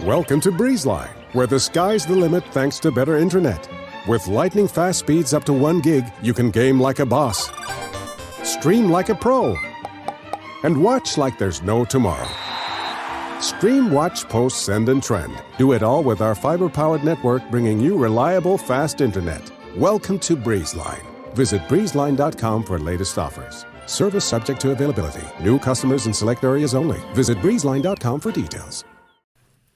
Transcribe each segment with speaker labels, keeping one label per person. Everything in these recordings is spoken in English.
Speaker 1: Welcome to BreezeLine, where the sky's the limit thanks to better internet. With lightning-fast speeds up to 1 gig, you can game like a boss, stream like a pro, and watch like there's no tomorrow. Stream, watch, post, send, and trend. Do it all with our fiber-powered network, bringing you reliable, fast internet. Welcome to BreezeLine. Visit breezeline.com for latest offers. Service subject to availability. New customers in select areas only. Visit breezeline.com for details.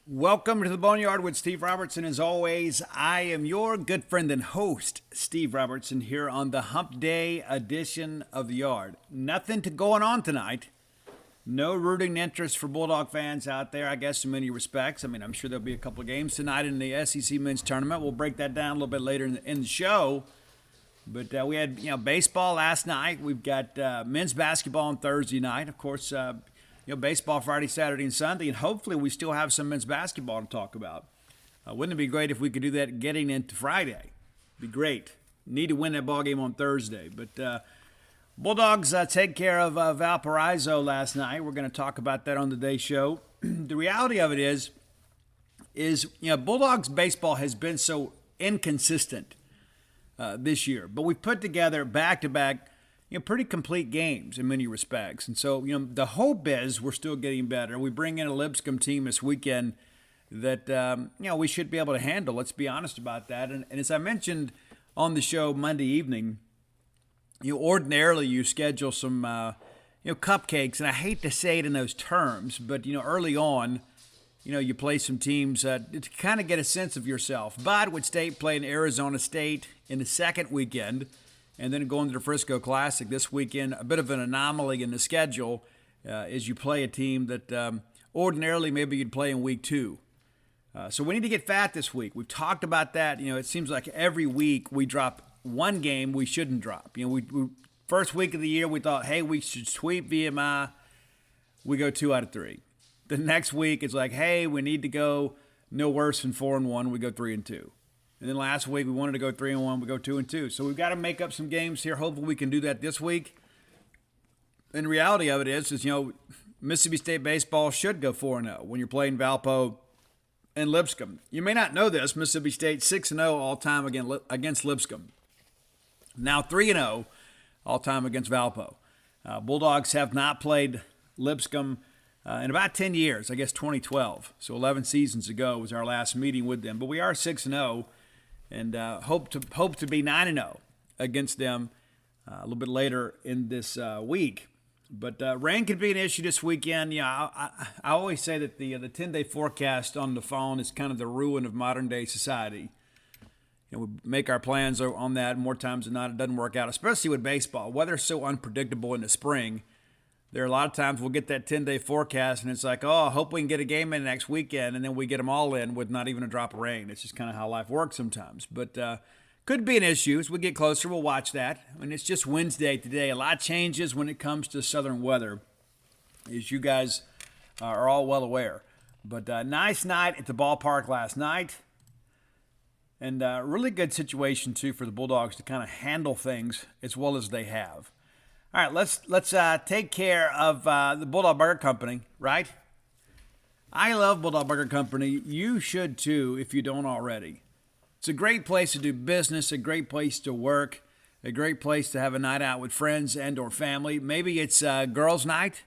Speaker 2: Welcome to the Boneyard with Steve Robertson. As always, I am your good friend and host, Steve Robertson, here on the Hump Day edition of the Yard. Nothing going on tonight. No rooting interest for Bulldog fans out there, I guess, in many respects. I mean, I'm sure there'll be a couple of games tonight in the SEC men's tournament. We'll break that down a little bit later in the show. But we had, baseball last night. We've got men's basketball on Thursday night. Of course, baseball Friday, Saturday, and Sunday. And hopefully we still have some men's basketball to talk about. Wouldn't it be great if we could do that getting into Friday? Be great. Need to win that ball game on Thursday. But Bulldogs take care of Valparaiso last night. We're going to talk about that on today's show. The reality of it is Bulldogs baseball has been so inconsistent this year. But we put together back-to-back pretty complete games in many respects. And so, the hope is we're still getting better. We bring in a Lipscomb team this weekend that, we should be able to handle. Let's be honest about that. And as I mentioned on the show Monday evening, ordinarily you schedule some, cupcakes. And I hate to say it in those terms, but, early on, you play some teams to kind of get a sense of yourself. Botwood State playing Arizona State in the second weekend, and then going to the Frisco Classic this weekend. A bit of an anomaly in the schedule as you play a team that ordinarily maybe you'd play in week 2. So we need to get fat this week. We've talked about that. It seems like every week we drop one game we shouldn't drop. We first week of the year we thought, hey, we should sweep VMI. We go 2 out of 3. The next week it's like, hey, we need to go no worse than 4-1. We go 3-2. And then last week we wanted to go 3-1. We go 2-2. So we've got to make up some games here. Hopefully we can do that this week. And the reality of it is Mississippi State baseball should go 4-0 when you're playing Valpo and Lipscomb. You may not know this. Mississippi State 6-0 all-time against Lipscomb. Now 3-0 all-time against Valpo. Bulldogs have not played Lipscomb in about 10 years, I guess 2012. So 11 seasons ago was our last meeting with them. But we are 6-0 and hope to be 9-0 against them a little bit later in this week. But rain could be an issue this weekend. I always say that the 10-day forecast on the phone is kind of the ruin of modern-day society. We make our plans on that, more times than not it doesn't work out, especially with baseball. Weather's so unpredictable in the spring. There are a lot of times we'll get that 10-day forecast, and it's like, I hope we can get a game in next weekend, and then we get them all in with not even a drop of rain. It's just kind of how life works sometimes. But could be an issue. As we get closer, we'll watch that. It's just Wednesday today. A lot changes when it comes to southern weather, as you guys are all well aware. But nice night at the ballpark last night. And really good situation, too, for the Bulldogs to kind of handle things as well as they have. All right, let's take care of the Bulldog Burger Company, right? I love Bulldog Burger Company. You should, too, if you don't already. It's a great place to do business, a great place to work, a great place to have a night out with friends and or family. Maybe it's girls' night.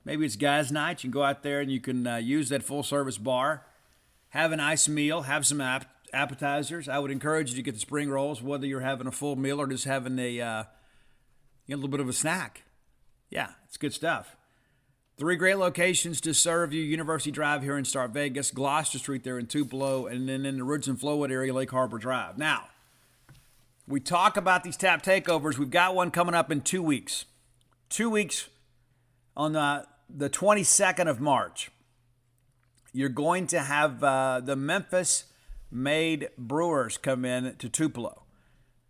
Speaker 2: Maybe it's guys' night. You can go out there and you can use that full-service bar, have a nice meal, have some appetizers. I would encourage you to get the spring rolls, whether you're having a full meal or just having a little bit of a snack. Yeah, it's good stuff. 3 great locations to serve you. University Drive here in Star Vegas, Gloucester Street there in Tupelo, and then in the Ridge and Flowwood area, Lake Harbor Drive. Now, we talk about these tap takeovers. We've got one coming up in 2 weeks. 2 weeks on the 22nd of March. You're going to have the Memphis-made Brewers come in to Tupelo.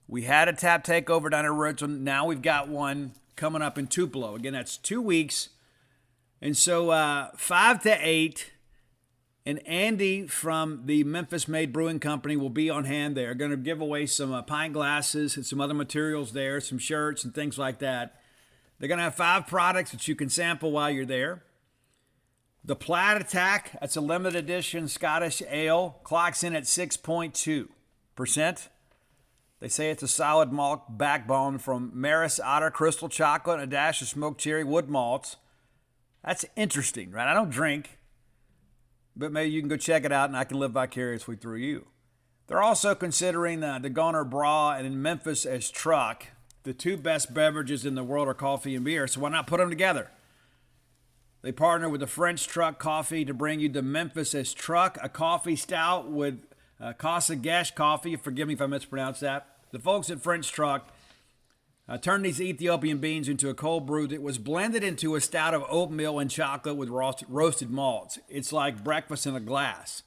Speaker 2: We had a tap takeover down at Richmond. Now we've got one coming up in Tupelo. Again, that's 2 weeks. And so 5 to 8, and Andy from the Memphis-made Brewing Company will be on hand there. Going to give away some pint glasses and some other materials there, some shirts and things like that. They're going to have 5 products that you can sample while you're there. The Plaid Attack, that's a limited edition Scottish ale, clocks in at 6.2%. They say it's a solid malt backbone from Maris Otter Crystal Chocolate and a dash of smoked cherry wood malts. That's interesting, right? I don't drink, but maybe you can go check it out and I can live vicariously through you. They're also considering the Goner Bra and in Memphis as Truck. The two best beverages in the world are coffee and beer, so why not put them together? They partner with the French Truck Coffee to bring you the Memphis as Truck, a coffee stout with Casa Gesh coffee. Forgive me if I mispronounced that. The folks at French Truck turned these Ethiopian beans into a cold brew that was blended into a stout of oatmeal and chocolate with roasted malts. It's like breakfast in a glass,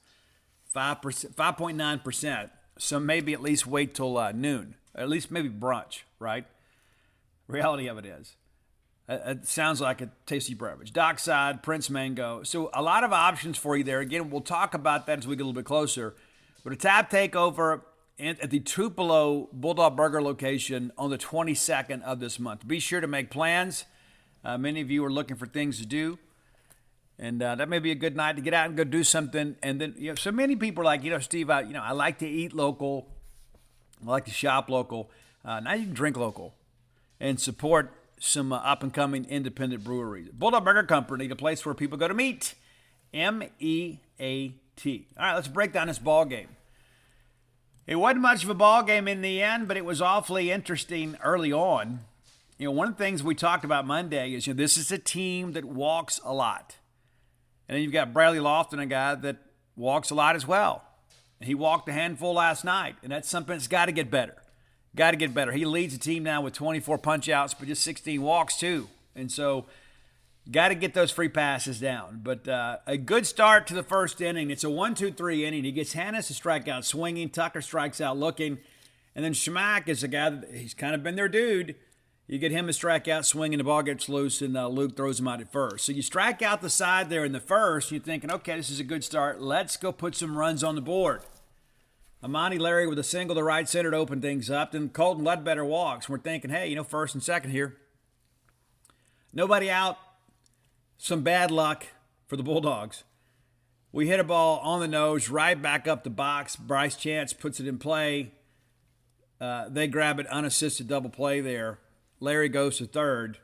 Speaker 2: 5.9%. So maybe at least wait till noon, at least maybe brunch, right? Reality of it is. It sounds like a tasty beverage. Dockside, Prince Mango. So a lot of options for you there. Again, we'll talk about that as we get a little bit closer. But a tap takeover at the Tupelo Bulldog Burger location on the 22nd of this month. Be sure to make plans. Many of you are looking for things to do. And that may be a good night to get out and go do something. And then, so many people are like, Steve, I like to eat local. I like to shop local. Now you can drink local and support some up-and-coming independent breweries. Bulldog Burger Company, the place where people go to meet. M-E-A-T. All right, let's break down this ball game. It wasn't much of a ball game in the end, but it was awfully interesting early on. One of the things we talked about Monday is, this is a team that walks a lot. And then you've got Bradley Lofton, a guy that walks a lot as well. He walked a handful last night, and that's something that's got to get better. Got to get better. He leads the team now with 24 punch-outs, but just 16 walks too. And so got to get those free passes down. But a good start to the first inning. It's a 1-2-3 inning. He gets Hannes to strike out swinging. Tucker strikes out looking. And then Schmack is a guy that he's kind of been their dude. You get him to strike out swinging. The ball gets loose, and Luke throws him out at first. So you strike out the side there in the first. You're thinking, okay, this is a good start. Let's go put some runs on the board. Amani Larry with a single to right center to open things up. Then Colton Ledbetter walks. We're thinking, hey, first and second here. Nobody out. Some bad luck for the Bulldogs. We hit a ball on the nose, right back up the box. Bryce Chance puts it in play. They grab it, unassisted double play there. Larry goes to third.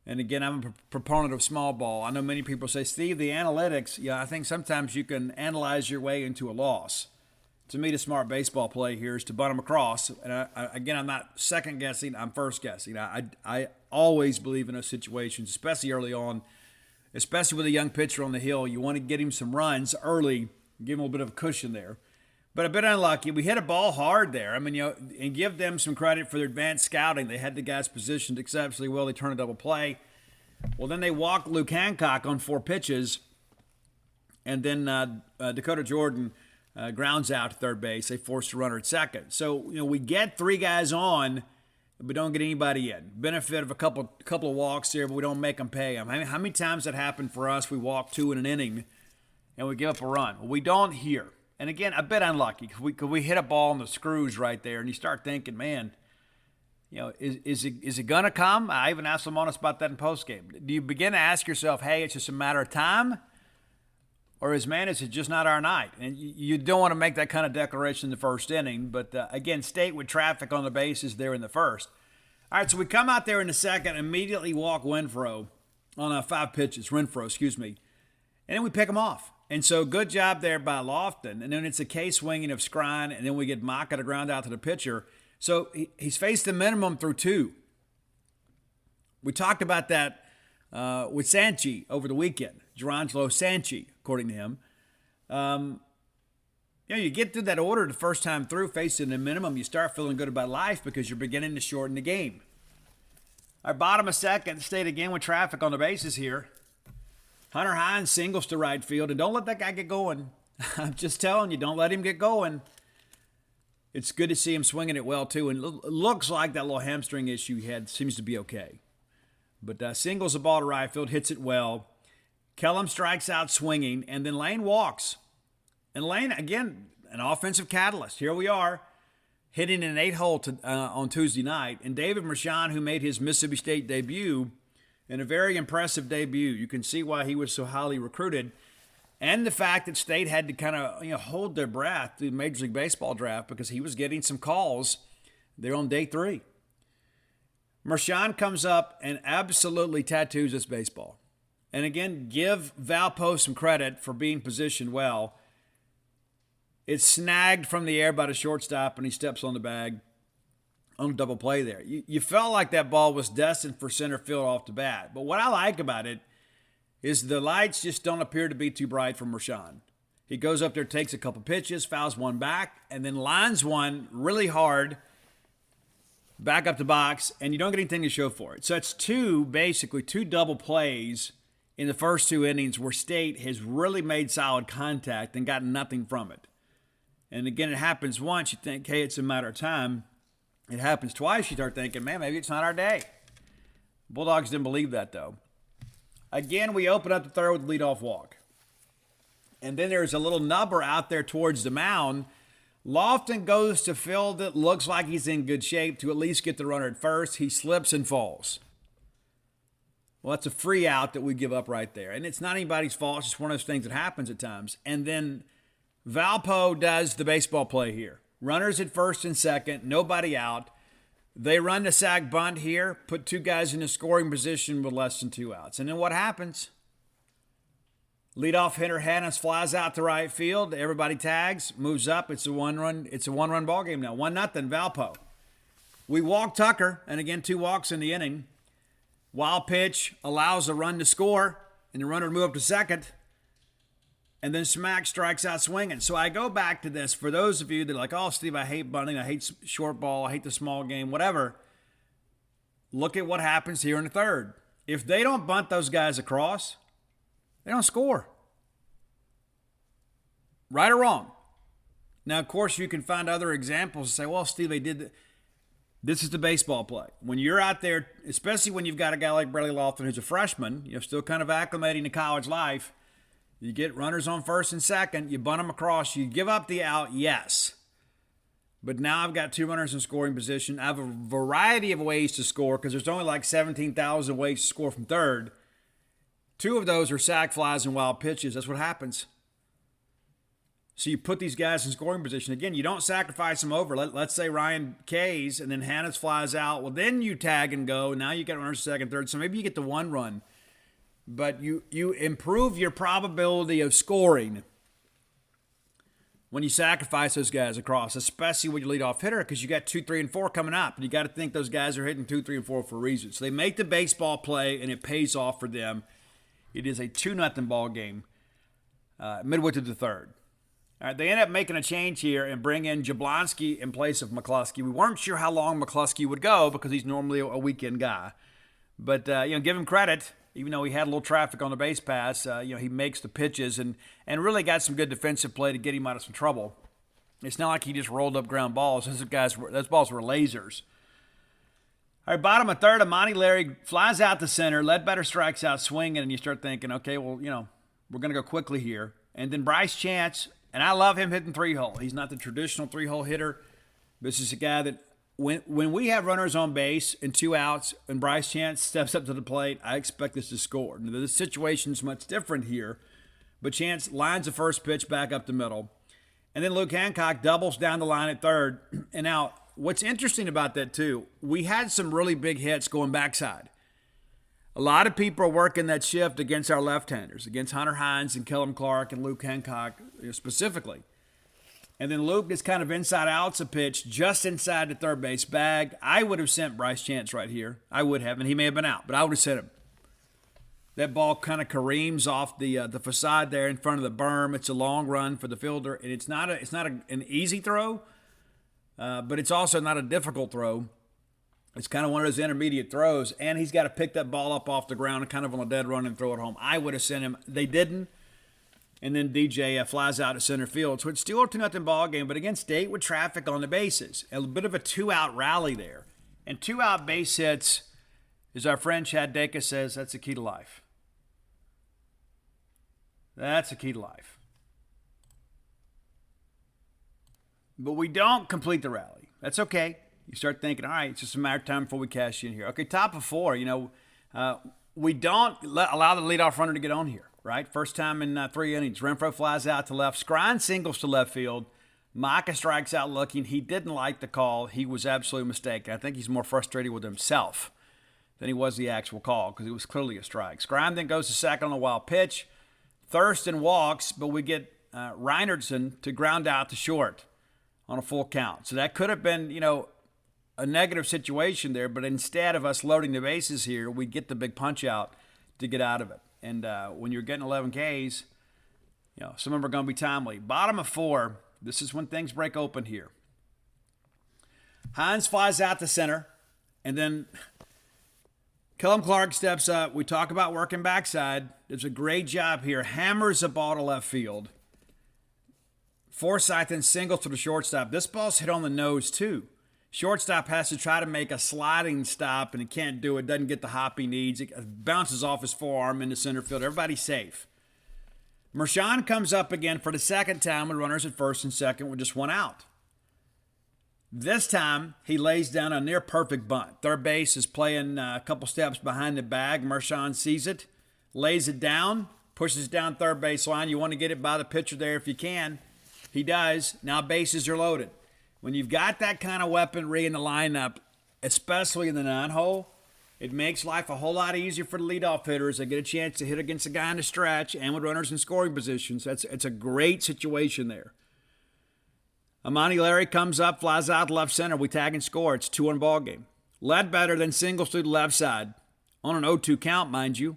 Speaker 2: And again, I'm a proponent of small ball. I know many people say, Steve, the analytics, I think sometimes you can analyze your way into a loss. To me, the smart baseball play here is to bunt them across. And again, I'm not second guessing. I'm first guessing. I always believe in those situations, especially early on, especially with a young pitcher on the hill. You want to get him some runs early, give him a little bit of a cushion there. But a bit unlucky. We hit a ball hard there. And give them some credit for their advanced scouting. They had the guys positioned exceptionally well. They turned a double play. Well, then they walked Luke Hancock on 4 pitches. And then Dakota Jordan grounds out to third base. They forced a runner at second. So, we get 3 guys on, but don't get anybody in. Benefit of a couple of walks there, but we don't make them pay them. How many times that happened for us? We walk 2 in an inning, and we give up a run. Well, we don't here. And again, a bit unlucky because we hit a ball on the screws right there, and you start thinking, man, is it going to come? I even asked Lamonis about that in postgame. Do you begin to ask yourself, hey, it's just a matter of time? Or is it just not our night? And you don't want to make that kind of declaration in the first inning. But again, State with traffic on the bases there in the first. All right, so we come out there in the second, immediately walk Renfro on 5 pitches. And then we pick him off. And so good job there by Lofton. And then it's a K-swinging of Skrine, and then we get Maka to ground out to the pitcher. So he's faced the minimum through 2. We talked about that with Sanchi over the weekend. Gerangelo Sanchi, according to him. You get through that order the first time through, facing the minimum, you start feeling good about life because you're beginning to shorten the game. Our bottom of second, State again with traffic on the bases here. Hunter Hines singles to right field, and don't let that guy get going. I'm just telling you, don't let him get going. It's good to see him swinging it well, too, and it looks like that little hamstring issue he had seems to be okay. But singles the ball to right field, hits it well. Kellum strikes out swinging, and then Lane walks. And Lane, again, an offensive catalyst. Here we are, hitting an 8-hole on Tuesday night. And David Mershon, who made his Mississippi State debut, in a very impressive debut. You can see why he was so highly recruited, and the fact that State had to kind of hold their breath through the Major League Baseball draft because he was getting some calls there on day 3. Marshawn comes up and absolutely tattoos this baseball. And again, give Valpo some credit for being positioned well. It's snagged from the air by the shortstop, and he steps on the bag on a double play there. You felt like that ball was destined for center field off the bat. But what I like about it is the lights just don't appear to be too bright for Marshawn. He goes up there, takes a couple pitches, fouls one back, and then lines one really hard back up the box, and you don't get anything to show for it. So it's basically two double plays in the first 2 innings where State has really made solid contact and gotten nothing from it. And again, it happens once, you think, hey, it's a matter of time. It happens twice, you start thinking, man, maybe it's not our day. Bulldogs didn't believe that, though. Again, we open up the third with a leadoff walk. And then there's a little nubber out there towards the mound. Lofton goes to field it, looks like he's in good shape to at least get the runner at first. He slips and falls. Well, that's a free out that we give up right there. And it's not anybody's fault. It's just one of those things that happens at times. And then Valpo does the baseball play here. Runners at first and second, nobody out. They run the sack bunt here, put 2 guys in a scoring position with less than 2 outs. And then what happens? Leadoff hitter Hannes flies out to right field. Everybody tags, moves up. It's a one-run ball game now. 1-0 Valpo. We walk Tucker, and again 2 walks in the inning. Wild pitch allows a run to score, and the runner to move up to second. And then Smack strikes out swinging. So I go back to this. For those of you that are like, oh, Steve, I hate bunting, I hate short ball, I hate the small game, whatever. Look at what happens here in the third. If they don't bunt those guys across, they don't score. Right or wrong? Now, of course, you can find other examples and say, well, Steve, they did this is the baseball play. When you're out there, especially when you've got a guy like Bradley Lofton who's a freshman, still kind of acclimating to college life, you get runners on first and second, you bunt them across, you give up the out, yes. But now I've got 2 runners in scoring position. I have a variety of ways to score because there's only like 17,000 ways to score from third. 2 of those are sac flies and wild pitches. That's what happens. So you put these guys in scoring position. Again, you don't sacrifice them over. Let's say Ryan K's and then Hannes flies out. Well, then you tag and go. Now you got runners second, third. So maybe you get the 1 run. But you improve your probability of scoring when you sacrifice those guys across, especially when you lead off hitter because you got 2, 3, and 4 coming up. And you got to think those guys are hitting 2, 3, and 4 for a reason. So they make the baseball play, and it pays off for them. It is a 2-0 ball game midway through the third. All right, they end up making a change here and bring in Jablonski in place of McCluskey. We weren't sure how long McCluskey would go because he's normally a weekend guy. But, give him credit. Even though he had a little traffic on the base pass, he makes the pitches and really got some good defensive play to get him out of some trouble. It's not like he just rolled up ground balls. Those balls were lasers. All right, bottom of third, Amani Larry flies out to center. Ledbetter strikes out swinging, and you start thinking, okay, well, we're going to go quickly here. And then Bryce Chance, and I love him hitting 3-hole. He's not the traditional 3-hole hitter. This is a guy that when we have runners on base and 2 outs and Bryce Chance steps up to the plate, I expect us to score. Now, the situation is much different here, but Chance lines the first pitch back up the middle. And then Luke Hancock doubles down the line at third. And now, what's interesting about that, too, we had some really big hits going backside. A lot of people are working that shift against our left-handers, against Hunter Hines and Kellum Clark and Luke Hancock specifically. And then Luke gets kind of inside outs a pitch just inside the third base bag. I would have sent Bryce Chance right here. I would have, and he may have been out, but I would have sent him. That ball kind of careens off the facade there in front of the berm. It's a long run for the fielder, and it's not an easy throw, but it's also not a difficult throw. It's kind of one of those intermediate throws, and he's got to pick that ball up off the ground and kind of on a dead run and throw it home. I would have sent him. They didn't. And then DJ flies out to center field. So it's still a 2-0 ball game, but again, State with traffic on the bases. A bit of a 2-out rally there. And 2-out base hits, as our friend Chad Dacus says, that's the key to life. That's the key to life. But we don't complete the rally. That's okay. You start thinking, all right, it's just a matter of time before we cash in here. Okay, top of 4, we don't allow the leadoff runner to get on here, right? First time in 3 innings. Renfroe flies out to left. Scrine singles to left field. Micah strikes out looking. He didn't like the call. He was absolutely mistaken. I think he's more frustrated with himself than he was the actual call because it was clearly a strike. Scrine then goes to second on a wild pitch. Thurston walks, but we get Reinertson to ground out to short on a full count. So that could have been, a negative situation there, but instead of us loading the bases here, we get the big punch out to get out of it. And when you're getting 11 Ks, some of them are going to be timely. Bottom of 4, this is when things break open here. Hines flies out to center, and then Kellum Clark steps up. We talk about working backside. Does a great job here. Hammers the ball to left field. Forsythe then singles to the shortstop. This ball's hit on the nose, too. Shortstop has to try to make a sliding stop, and he can't do it. Doesn't get the hop he needs. It bounces off his forearm into center field. Everybody's safe. Mershon comes up again for the second time with runners at first and second with just one out. This time, he lays down a near-perfect bunt. Third base is playing a couple steps behind the bag. Mershon sees it, lays it down, pushes down third base line. You want to get it by the pitcher there if you can. He does. Now bases are loaded. When you've got that kind of weaponry in the lineup, especially in the 9-hole, it makes life a whole lot easier for the leadoff hitters. They get a chance to hit against a guy in the stretch and with runners in scoring positions. It's a great situation there. Amani Larry comes up, flies out to left center. We tag and score. It's 2-1 ball game. Ledbetter then singles through the left side on an 0-2 count, mind you.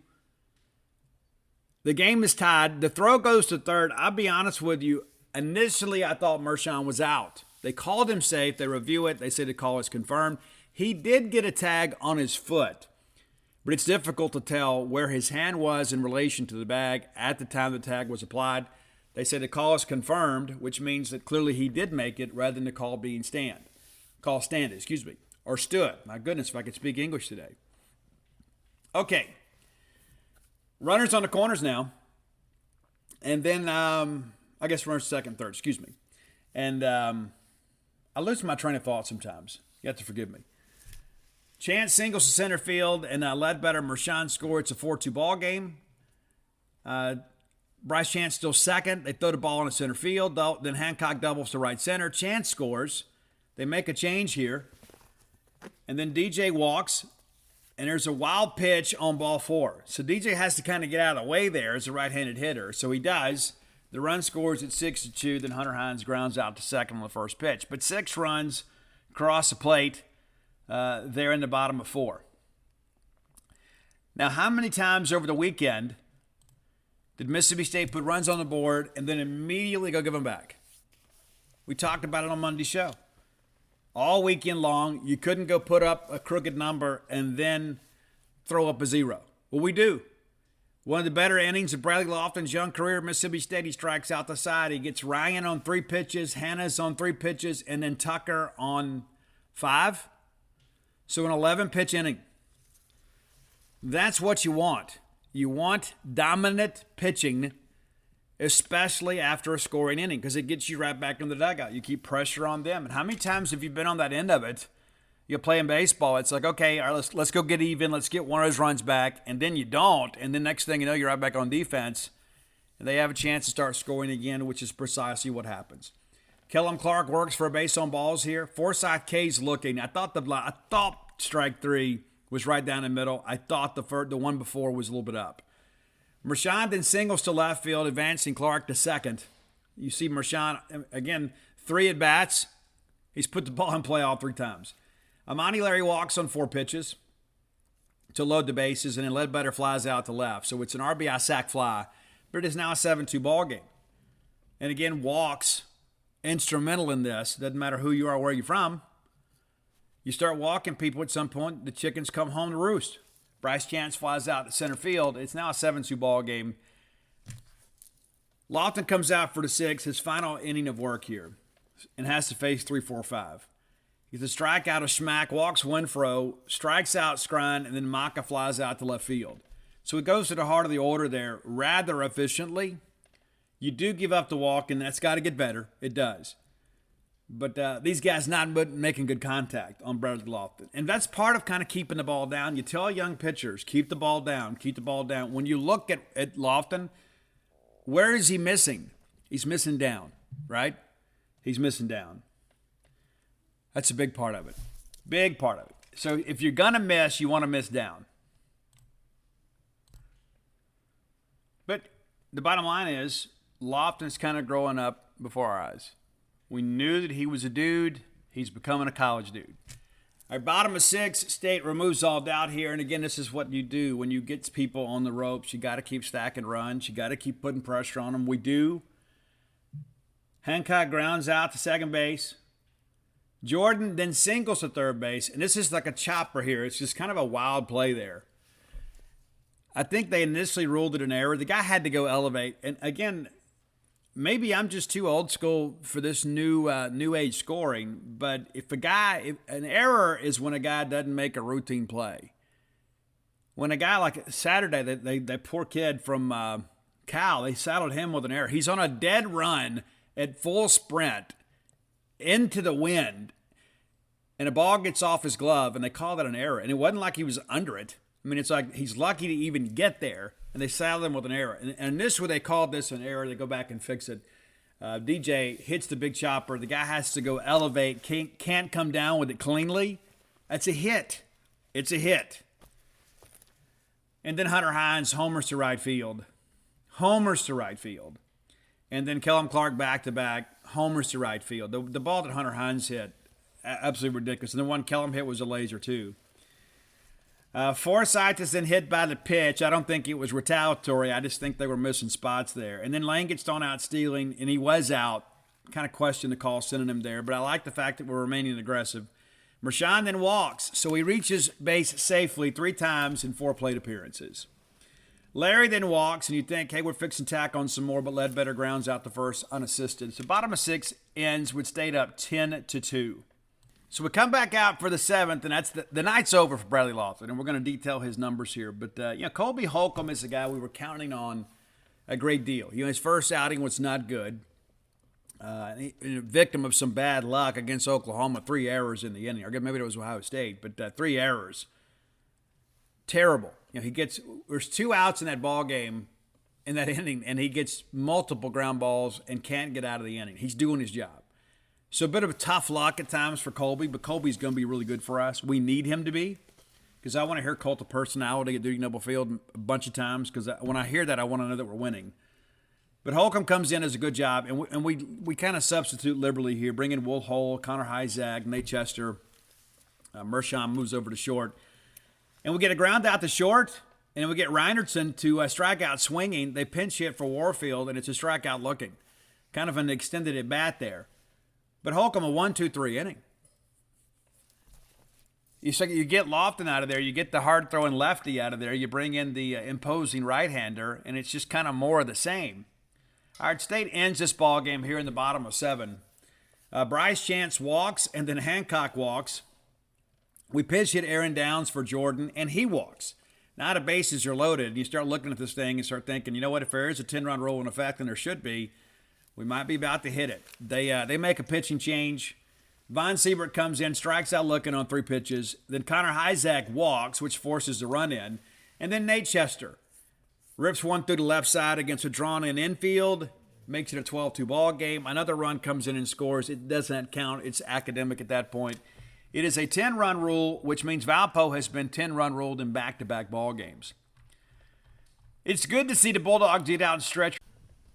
Speaker 2: The game is tied. The throw goes to third. I'll be honest with you. Initially, I thought Mershon was out. They called him safe. They review it. They say the call is confirmed. He did get a tag on his foot, but it's difficult to tell where his hand was in relation to the bag at the time the tag was applied. They say the call is confirmed, which means that clearly he did make it rather than the call being stand, or stood. My goodness, if I could speak English today. Okay. Runners on the corners now. And then, I guess runners second, third, And I lose my train of thought sometimes. You have to forgive me. Chance singles to center field, and Ledbetter Mershon score. It's a 4-2 ball game. Bryce Chance still second. They throw the ball into center field. Then Hancock doubles to right center. Chance scores. They make a change here. And then DJ walks, and there's a wild pitch on ball 4. So DJ has to kind of get out of the way there as a right-handed hitter. So he does. The run scores at 6-2. Then Hunter Hines grounds out to second on the first pitch. But 6 runs across the plate there in the bottom of 4. Now, how many times over the weekend did Mississippi State put runs on the board and then immediately go give them back? We talked about it on Monday's show. All weekend long, you couldn't go put up a crooked number and then throw up a 0. Well, we do. One of the better innings of Bradley Lofton's young career at Mississippi State, he strikes out the side. He gets Ryan on 3 pitches, Hannes on 3 pitches, and then Tucker on 5. So an 11-pitch inning. That's what you want. You want dominant pitching, especially after a scoring inning, because it gets you right back in the dugout. You keep pressure on them. And how many times have you been on that end of it? You're playing baseball. It's like, okay, all right, let's go get even. Let's get one of those runs back. And then you don't. And then next thing you know, you're right back on defense. And they have a chance to start scoring again, which is precisely what happens. Kellum Clark works for a base on balls here. Forsythe K's looking. I thought strike 3 was right down the middle. I thought the one before was a little bit up. Mershon then singles to left field, advancing Clark to second. You see Mershon, again, 3 at-bats. He's put the ball in play all 3 times. Amani Larry walks on 4 pitches to load the bases, and then Ledbetter flies out to left. So it's an RBI sac fly, but it is now a 7-2 ball game. And again, walks instrumental in this. Doesn't matter who you are, where you're from. You start walking people at some point, the chickens come home to roost. Bryce Chance flies out to center field. It's now a 7-2 ball game. Lofton comes out for the 6th, his final inning of work here, and has to face 3-4-5. Gets a strikeout of Schmack, walks Winfro, strikes out Scrine, and then Maka flies out to left field. So it goes to the heart of the order there rather efficiently. You do give up the walk, and that's got to get better. It does. But these guys not making good contact on Bradley Lofton. And that's part of kind of keeping the ball down. You tell young pitchers, keep the ball down, keep the ball down. When you look at Lofton, where is he missing? He's missing down, right? He's missing down. That's a big part of it. Big part of it. So if you're going to miss, you want to miss down. But the bottom line is, Lofton's kind of growing up before our eyes. We knew that he was a dude. He's becoming a college dude. Our bottom of 6, State removes all doubt here. And again, this is what you do when you get people on the ropes. You got to keep stacking runs. You got to keep putting pressure on them. We do. Hancock grounds out to second base. Jordan then singles to third base. And this is like a chopper here. It's just kind of a wild play there. I think they initially ruled it an error. The guy had to go elevate. And again, maybe I'm just too old school for this new age scoring, but if an error is when a guy doesn't make a routine play. When a guy like Saturday, that poor kid from Cal, they saddled him with an error. He's on a dead run at full sprint into the wind, and a ball gets off his glove, and they call that an error. And it wasn't like he was under it. I mean, it's like he's lucky to even get there, and they saddled him with an error. And this is where they called this an error. They go back and fix it. DJ hits the big chopper. The guy has to go elevate, can't come down with it cleanly. That's a hit. It's a hit. And then Hunter Hines homers to right field. Homers to right field. And then Kellum Clark back-to-back, homers to right field. The ball that Hunter Hines hit, absolutely ridiculous. And the one Kellum hit was a laser, too. Forsythe is then hit by the pitch. I don't think it was retaliatory. I just think they were missing spots there. And then Lane gets thrown out stealing, and he was out. Kind of questioned the call sending him there, but I like the fact that we're remaining aggressive. Mershon then walks, so he reaches base safely 3 times in 4 plate appearances. Larry then walks, and you think, hey, we're fixing tack on some more, but Ledbetter grounds out the first unassisted. So bottom of 6 ends with State up 10-2. So we come back out for the 7th, and that's the night's over for Bradley Lofton, and we're going to detail his numbers here. But, Colby Holcomb is a guy we were counting on a great deal. His first outing was not good. A victim of some bad luck against Oklahoma, 3 errors in the inning. Or maybe it was Ohio State, but 3 errors. Terrible. There's 2 outs in that ball game in that inning, and he gets multiple ground balls and can't get out of the inning. He's doing his job. So a bit of a tough luck at times for Colby, but Colby's going to be really good for us. We need him to be, because I want to hear cult of personality at Duke Noble Field a bunch of times, because when I hear that, I want to know that we're winning. But Holcomb comes in as a good job, and we kind of substitute liberally here, bring in Will Hull, Connor Hyzak, Nate Chester. Mershon moves over to short. And we get a ground out to short, and we get Reinertson to strike out swinging. They pinch hit for Warfield, and it's a strikeout looking. Kind of an extended at bat there. But Holcomb, a 1-2-3 inning. You get Lofton out of there. You get the hard-throwing lefty out of there. You bring in the imposing right-hander, and it's just kind of more of the same. All right, State ends this ball game here in the bottom of 7. Bryce Chance walks, and then Hancock walks. We pitch hit Aaron Downs for Jordan, and he walks. Now the bases are loaded, and you start looking at this thing and start thinking, you know what, if there is a 10-run rule in effect, and there should be, we might be about to hit it. They make a pitching change. Von Siebert comes in, strikes out looking on 3 pitches. Then Connor Hyzak walks, which forces the run in. And then Nate Chester rips one through the left side against a drawn-in infield, makes it a 12-2 ball game. Another run comes in and scores. It doesn't count. It's academic at that point. It is a 10-run rule, which means Valpo has been 10-run ruled in back-to-back ball games. It's good to see the Bulldogs get out and stretch.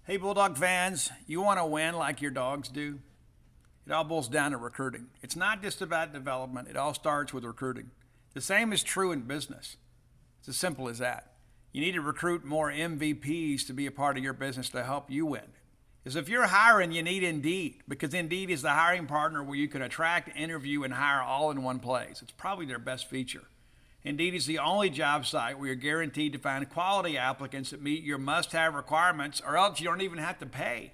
Speaker 2: Hey, Bulldog fans, you want to win like your dogs do? It all boils down to recruiting. It's not just about development. It all starts with recruiting. The same is true in business. It's as simple as that. You need to recruit more MVPs to be a part of your business to help you win. Because if you're hiring, you need Indeed, because Indeed is the hiring partner where you can attract, interview, and hire all in one place. It's probably their best feature. Indeed is the only job site where you're guaranteed to find quality applicants that meet your must-have requirements, or else you don't even have to pay.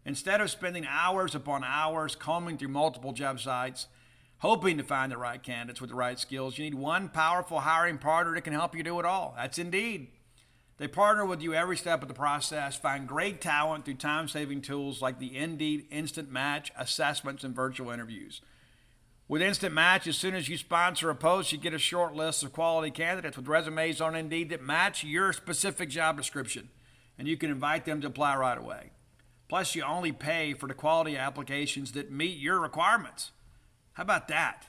Speaker 2: Instead of spending hours upon hours combing through multiple job sites, hoping to find the right candidates with the right skills, you need one powerful hiring partner that can help you do it all. That's Indeed. They partner with you every step of the process. Find great talent through time-saving tools like the Indeed Instant Match, assessments, and virtual interviews. With Instant Match, as soon as you sponsor a post, you get a short list of quality candidates with resumes on Indeed that match your specific job description, and you can invite them to apply right away. Plus, you only pay for the quality applications that meet your requirements. How about that?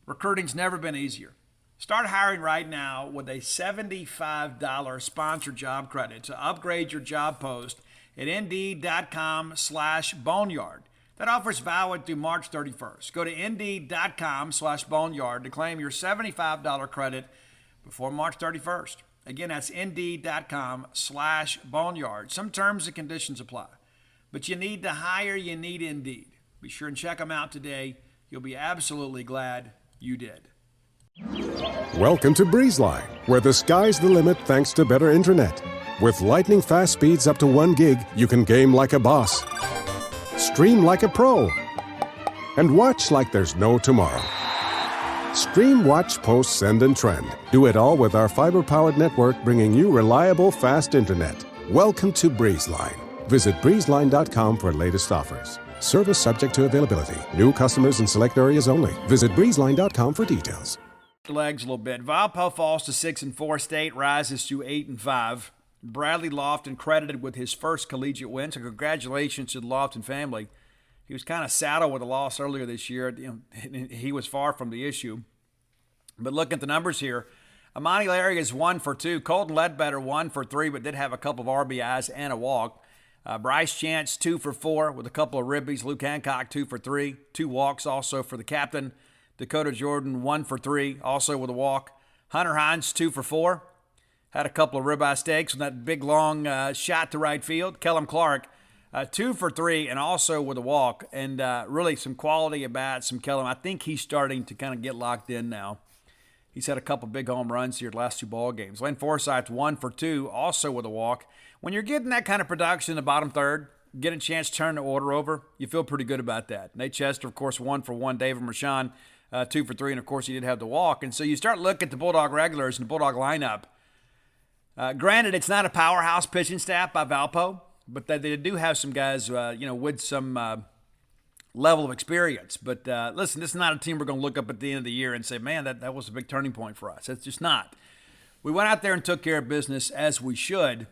Speaker 2: Recruiting's never been easier. Start hiring right now with a $75 sponsored job credit to upgrade your job post at Indeed.com/boneyard. That offer is valid through March 31st. Go to Indeed.com/boneyard to claim your $75 credit before March 31st. Again, that's Indeed.com/boneyard. Some terms and conditions apply. But you need to hire, you need Indeed. Be sure and check them out today. You'll be absolutely glad you did.
Speaker 1: Welcome to BreezeLine, where the sky's the limit thanks to better internet. With lightning fast speeds up to 1 gig, you can game like a boss, stream like a pro, and watch like there's no tomorrow. Stream, watch, post, send, and trend. Do it all with our fiber-powered network, bringing you reliable, fast internet. Welcome to BreezeLine. Visit breezeline.com for latest offers. Service subject to availability. New customers in select areas only. Visit breezeline.com for details.
Speaker 2: Legs a little bit. Valpo falls to 6-4. State rises to 8-5. Bradley Lofton credited with his first collegiate win, so congratulations to the Lofton family. He was kind of saddled with a loss earlier this year. He was far from the issue. But look at the numbers here. Amani Larry is 1 for 2. Colton Ledbetter 1 for 3, but did have a couple of RBIs and a walk. Bryce Chance 2 for 4 with a couple of ribbies. Luke Hancock 2 for 3. 2 walks also for the captain. Dakota Jordan 1 for 3, also with a walk. Hunter Hines 2 for 4. Had a couple of ribeye steaks with that big long shot to right field. Kellum Clark 2 for 3 and also with a walk. And really some quality at bats from Kellum. I think he's starting to kind of get locked in now. He's had a couple big home runs here the last 2 ball games. Lane Forsythe 1 for 2, also with a walk. When you're getting that kind of production in the bottom third, get a chance to turn the order over, you feel pretty good about that. Nate Chester, of course, 1 for 1. David Mershon 2 for 3, and of course he did have the walk. And so you start looking at the Bulldog regulars and the Bulldog lineup. Granted, it's not a powerhouse pitching staff by Valpo, but they do have some guys, with some level of experience. But listen, this is not a team we're going to look up at the end of the year and say, man, that was a big turning point for us. It's just not. We went out there and took care of business as we should.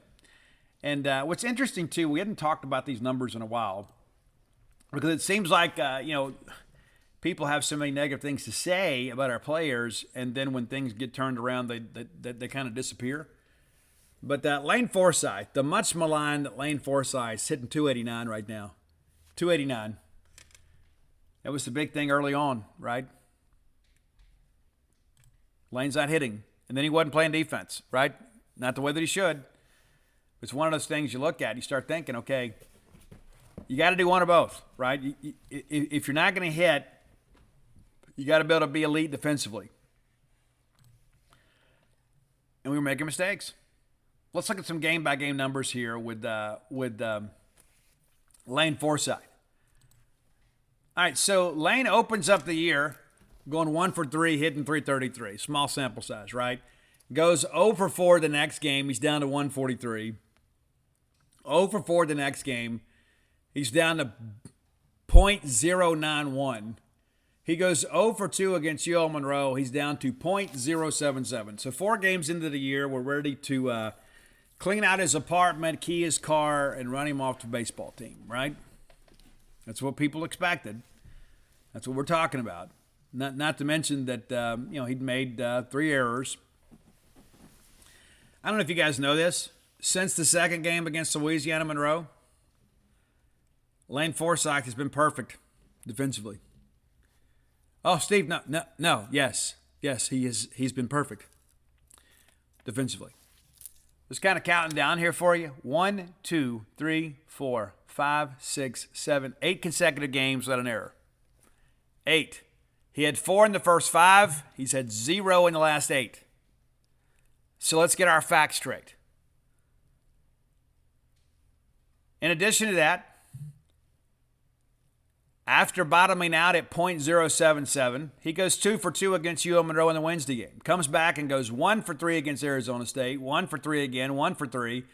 Speaker 2: And what's interesting, too, we hadn't talked about these numbers in a while because it seems like, people have so many negative things to say about our players, and then when things get turned around, they kind of disappear. But Lane Forsythe, the much maligned Lane Forsythe, is hitting 289 right now. 289. That was the big thing early on, right? Lane's not hitting. And then he wasn't playing defense, right? Not the way that he should. It's one of those things you look at. You start thinking, okay, you got to do one or both, right? If you're not going to hit, you got to be able to be elite defensively. And we were making mistakes. Let's look at some game-by-game numbers here with Lane Forsythe. All right, so Lane opens up the year going 1 for 3, hitting .333. Small sample size, right? Goes 0 for 4 the next game. He's down to 143. 0 for 4 the next game. He's down to .091. He goes 0 for 2 against UL Monroe. He's down to .077. So 4 games into the year, we're ready to clean out his apartment, key his car, and run him off the baseball team, right? That's what people expected. That's what we're talking about. Not to mention that he'd made 3 errors. I don't know if you guys know this. Since the second game against Louisiana Monroe, Lane Forsythe has been perfect defensively. Oh, Steve, no, yes, he's been perfect defensively. Just kind of counting down here for you. 1, 2, 3, 4, 5, 6, 7, 8 consecutive games without an error. 8. He had 4 in the first 5. He's had 0 in the last 8. So let's get our facts straight. In addition to that, After bottoming out at .077, he goes 2 for 2 against UO Monroe in the Wednesday game. Comes back and goes 1 for 3 against Arizona State, 1 for 3 again, 1 for 3.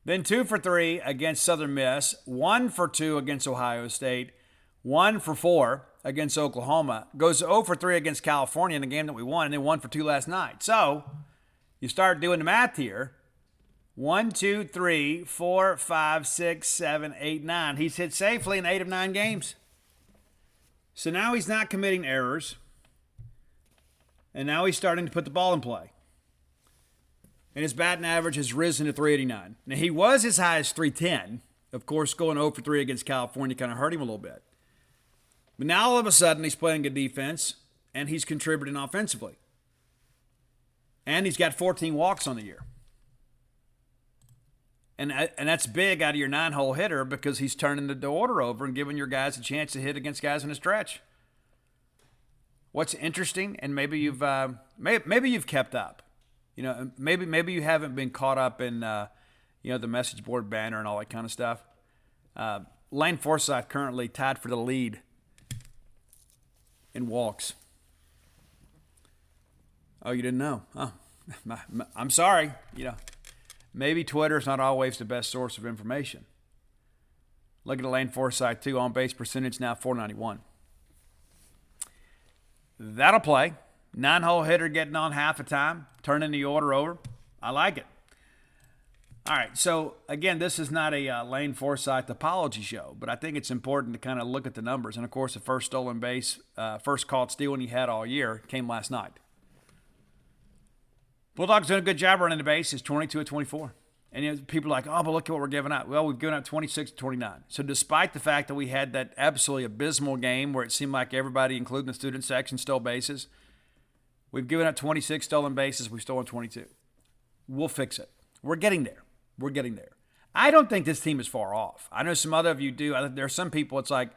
Speaker 2: Then 2 for 3 against Southern Miss, 1 for 2 against Ohio State, 1 for 4 against Oklahoma. Goes 0 for 3 against California in the game that we won, and then 1 for 2 last night. So you start doing the math here. 1, 2, 3, 4, 5, 6, 7, 8, 9. He's hit safely in 8 of 9 games. So now he's not committing errors. And now he's starting to put the ball in play. And his batting average has risen to .389. Now, he was as high as .310. Of course, going 0 for 3 against California kind of hurt him a little bit. But now all of a sudden he's playing good defense and he's contributing offensively. And he's got 14 walks on the year. And that's big out of your 9-hole hitter because he's turning the order over and giving your guys a chance to hit against guys in a stretch. What's interesting, and maybe you've kept up. Maybe you haven't been caught up in the message board banner and all that kind of stuff. Lane Forsythe currently tied for the lead in walks. Oh, you didn't know? Oh, I'm sorry. Maybe Twitter's not always the best source of information. Look at Lane Forsythe, too. On-base percentage now .491. That'll play. 9-hole hitter getting on half a time, turning the order over. I like it. All right, so, again, this is not a Lane Forsythe apology show, but I think it's important to kind of look at the numbers. And, of course, the first stolen base, first caught stealing he had all year came last night. Bulldogs doing a good job running the base. It's 22 of 24. And people are like, oh, but look at what we're giving up. Well, we've given up 26 to 29. So despite the fact that we had that absolutely abysmal game where it seemed like everybody, including the student section, stole bases, we've given up 26 stolen bases. We've stolen 22. We'll fix it. We're getting there. We're getting there. I don't think this team is far off. I know some other of you do. There are some people, it's like,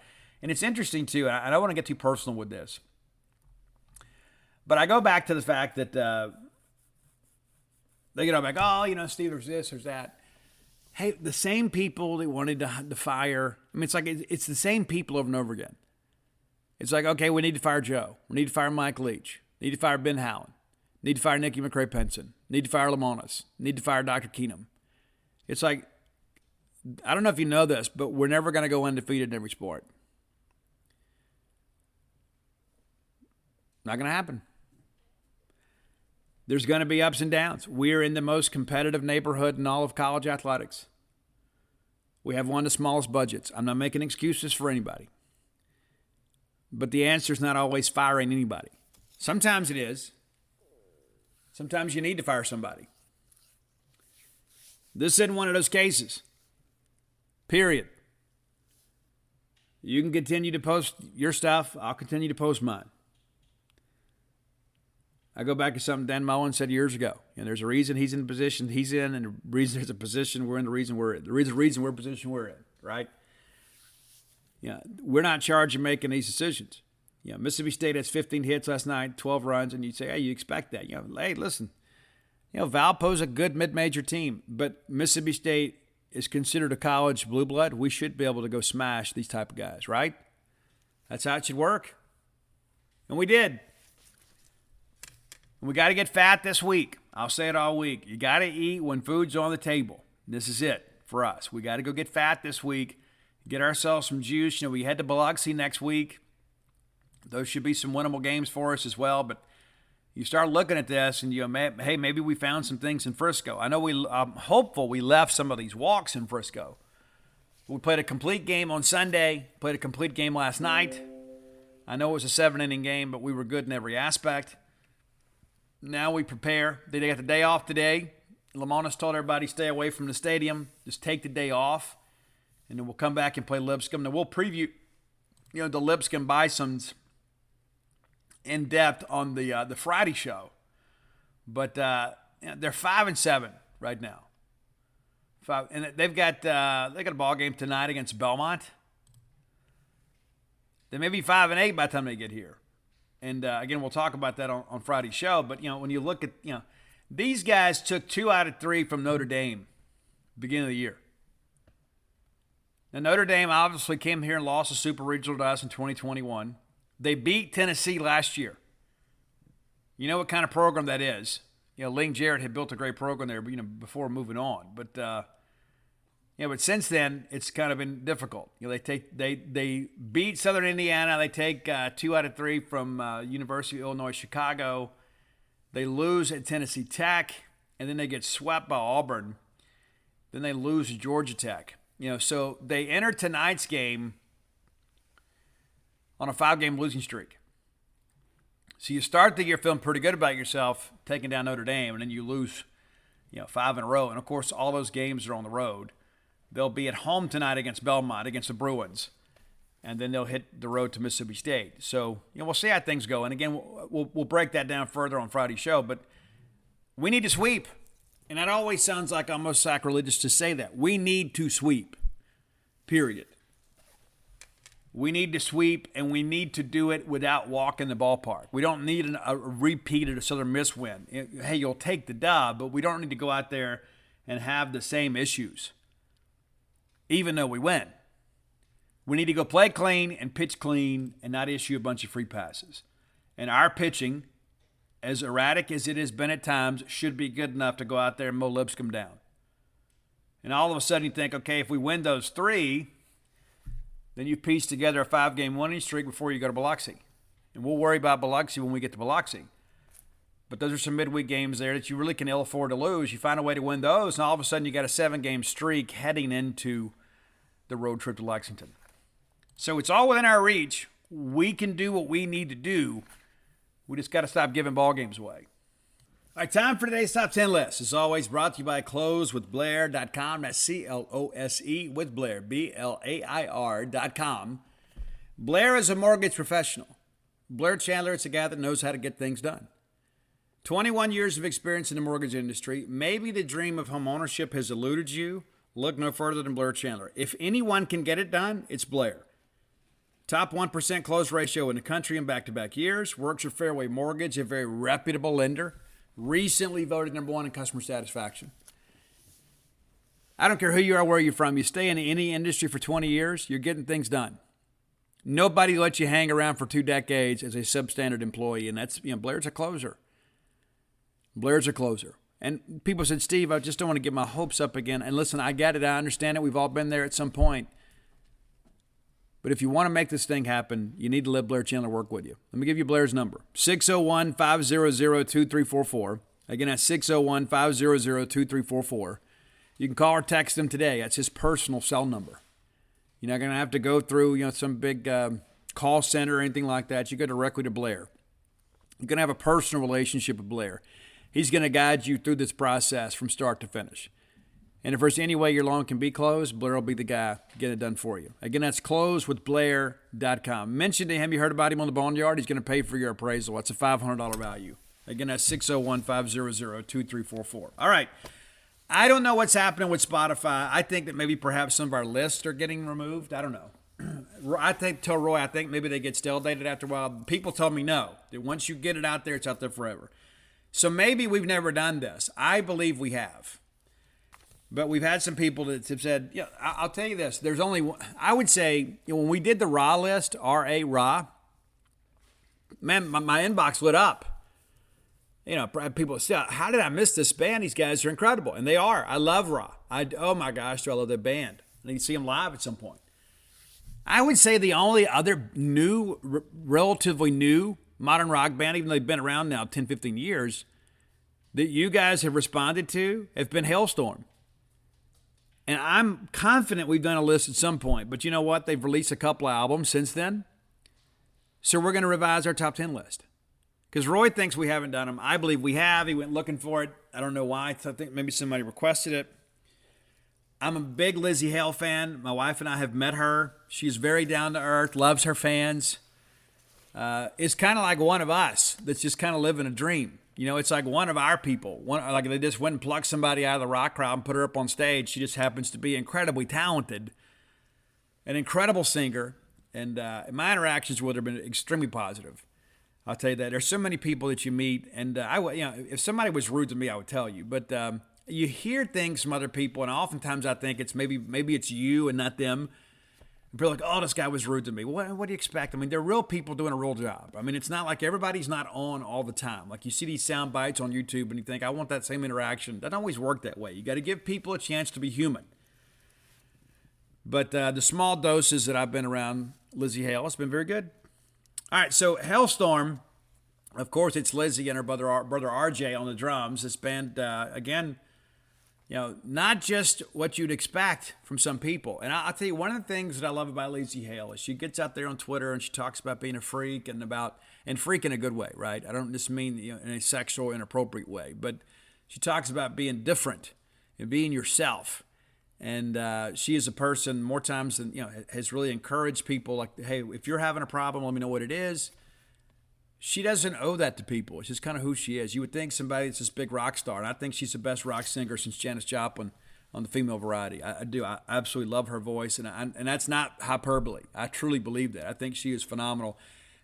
Speaker 2: and it's interesting too, and I don't want to get too personal with this, but I go back to the fact that they get all like, oh, Steve, there's this, there's that. Hey, the same people that wanted to fire, it's like it's the same people over and over again. It's like, okay, we need to fire Joe. We need to fire Mike Leach. Need to fire Ben Howland. Need to fire Nicky McRae-Penson. Need to fire Lamonis. Need to fire Dr. Keenum. It's like, I don't know if you know this, but we're never going to go undefeated in every sport. Not going to happen. There's going to be ups and downs. We're in the most competitive neighborhood in all of college athletics. We have one of the smallest budgets. I'm not making excuses for anybody. But the answer is not always firing anybody. Sometimes it is. Sometimes you need to fire somebody. This isn't one of those cases. Period. You can continue to post your stuff. I'll continue to post mine. I go back to something Dan Mullen said years ago. And there's a reason he's in the position he's in, and the reason there's a position we're in, the reason we're in. The reason we're in the position we're in, right? We're not charged with making these decisions. Mississippi State has 15 hits last night, 12 runs, and you say, hey, you expect that. Hey, listen, Valpo's a good mid-major team, but Mississippi State is considered a college blue blood. We should be able to go smash these type of guys, right? That's how it should work. And we did. We got to get fat this week. I'll say it all week. You got to eat when food's on the table. This is it for us. We got to go get fat this week, get ourselves some juice. We head to Biloxi next week. Those should be some winnable games for us as well. But you start looking at this and hey, maybe we found some things in Frisco. I know I'm hopeful we left some of these walks in Frisco. We played a complete game on Sunday, played a complete game last night. I know it was a 7-inning game, but we were good in every aspect. Now we prepare. They got the day off today. Lamonis told everybody stay away from the stadium. Just take the day off. And then we'll come back and play Lipscomb. Now we'll preview, the Lipscomb Bisons in depth on the Friday show. But they're 5-7 right now. And they got a ball game tonight against Belmont. They may be 5-8 by the time they get here. And, again, we'll talk about that on Friday's show. But, when you look at, these guys took 2 out of 3 from Notre Dame beginning of the year. Now, Notre Dame obviously came here and lost a Super Regional to us in 2021. They beat Tennessee last year. You know what kind of program that is. Ling Jarrett had built a great program there, before moving on. But but since then it's kind of been difficult. They beat Southern Indiana. They take 2 out of 3 from University of Illinois Chicago. They lose at Tennessee Tech, and then they get swept by Auburn. Then they lose to Georgia Tech. So they enter tonight's game on a 5-game losing streak. So you start the year feeling pretty good about yourself, taking down Notre Dame, and then you lose, 5 in a row. And of course, all those games are on the road. They'll be at home tonight against Belmont, against the Bruins, and then they'll hit the road to Mississippi State. So we'll see how things go. And again, we'll break that down further on Friday's show. But we need to sweep, and that always sounds like almost sacrilegious to say that. We need to sweep. Period. We need to sweep, and we need to do it without walking the ballpark. We don't need a repeat of a Southern Miss win. Hey, you'll take the dub, but we don't need to go out there and have the same issues, even though we win. We need to go play clean and pitch clean and not issue a bunch of free passes. And our pitching, as erratic as it has been at times, should be good enough to go out there and mow Lipscomb down. And all of a sudden you think, okay, if we win those 3, then you piece together a 5-game winning streak before you go to Biloxi. And we'll worry about Biloxi when we get to Biloxi. But those are some midweek games there that you really can ill afford to lose. You find a way to win those, and all of a sudden you got a 7-game streak heading into the road trip to Lexington. So it's all within our reach. We can do what we need to do. We just got to stop giving ball games away. All right, time for today's Top 10 list. As always, brought to you by closewithblair.com. That's C-L-O-S-E with Blair, B-L-A-I-R.com. Blair is a mortgage professional. Blair Chandler is a guy that knows how to get things done. 21 years of experience in the mortgage industry. Maybe the dream of home ownership has eluded you. Look no further than Blair Chandler. If anyone can get it done, it's Blair. Top 1% close ratio in the country in back-to-back years. Works with Fairway Mortgage, a very reputable lender. Recently voted number 1 in customer satisfaction. I don't care who you are, where you're from. You stay in any industry for 20 years, you're getting things done. Nobody lets you hang around for 2 decades as a substandard employee, and that's, Blair's a closer. Blair's a closer. And people said, Steve, I just don't want to get my hopes up again. And listen, I get it. I understand it. We've all been there at some point. But if you want to make this thing happen, you need to let Blair Chandler work with you. Let me give you Blair's number, 601-500-2344. Again, that's 601-500-2344. You can call or text him today. That's his personal cell number. You're not going to have to go through some big call center or anything like that. You go directly to Blair. You're going to have a personal relationship with Blair. He's going to guide you through this process from start to finish. And if there's any way your loan can be closed, Blair will be the guy to get it done for you. Again, that's closewithblair.com. Mention to him you heard about him on the Boneyard. He's going to pay for your appraisal. That's a $500 value. Again, that's 601-500-2344. All right. I don't know what's happening with Spotify. I think that maybe perhaps some of our lists are getting removed. I don't know. I think maybe they get stale dated after a while. People told me no, that once you get it out there, it's out there forever. So maybe we've never done this. I believe we have. But we've had some people that have said, I'll tell you this. There's only, I would say, when we did the RA list, R-A, RA, man, my inbox lit up. People say, how did I miss this band? These guys are incredible. And they are. I love RA. Oh my gosh, do I love their band. I need to see them live at some point. I would say the only other relatively new modern rock band, even though they've been around now 10, 15 years, that you guys have responded to have been Hailstorm. And I'm confident we've done a list at some point. But you know what? They've released a couple of albums since then. So we're going to revise our top 10 list. Because Roy thinks we haven't done them. I believe we have. He went looking for it. I don't know why. I think maybe somebody requested it. I'm a big Lizzie Hale fan. My wife and I have met her. She's very down to earth, loves her fans. It's kind of like one of us that's just kind of living a dream. It's like one of our people. Like they just went and plucked somebody out of the rock crowd and put her up on stage. She just happens to be incredibly talented, an incredible singer, and my interactions with her have been extremely positive. I'll tell you that. There's so many people that you meet, and if somebody was rude to me, I would tell you. But you hear things from other people, and oftentimes I think it's maybe it's you and not them. People are like, oh, this guy was rude to me. What do you expect? I mean, they're real people doing a real job. I mean, it's not like everybody's not on all the time. Like you see these sound bites on YouTube and you think, I want that same interaction. It doesn't always work that way. You got to give people a chance to be human. But the small doses that I've been around Lizzie Hale, it's been very good. All right, so Hailstorm, of course, it's Lizzie and her brother RJ on the drums. This band, again, not just what you'd expect from some people. And I'll tell you, one of the things that I love about Lizzie Hale is she gets out there on Twitter and she talks about being a freak and freak in a good way, right? I don't just mean in a sexual, inappropriate way, but she talks about being different and being yourself. And she is a person more times than, has really encouraged people like, hey, if you're having a problem, let me know what it is. She doesn't owe that to people. It's just kind of who she is. You would think somebody that's this big rock star, and I think she's the best rock singer since Janis Joplin on the female variety. I do. I absolutely love her voice, and that's not hyperbole. I truly believe that. I think she is phenomenal.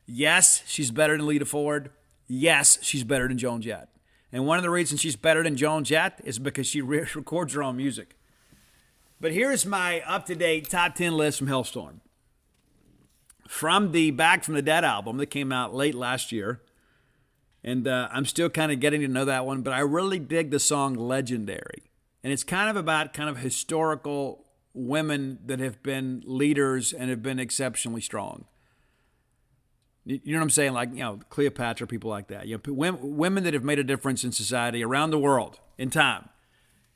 Speaker 2: Yes, she's better than Lita Ford. Yes, she's better than Joan Jett. And one of the reasons she's better than Joan Jett is because she records her own music. But here's my up-to-date top 10 list from Hailstorm. From the Back from the Dead album that came out late last year. And I'm still kind of getting to know that one, but I really dig the song Legendary. And it's kind of about historical women that have been leaders and have been exceptionally strong. You know what I'm saying? Like, Cleopatra, people like that. Women that have made a difference in society around the world in time.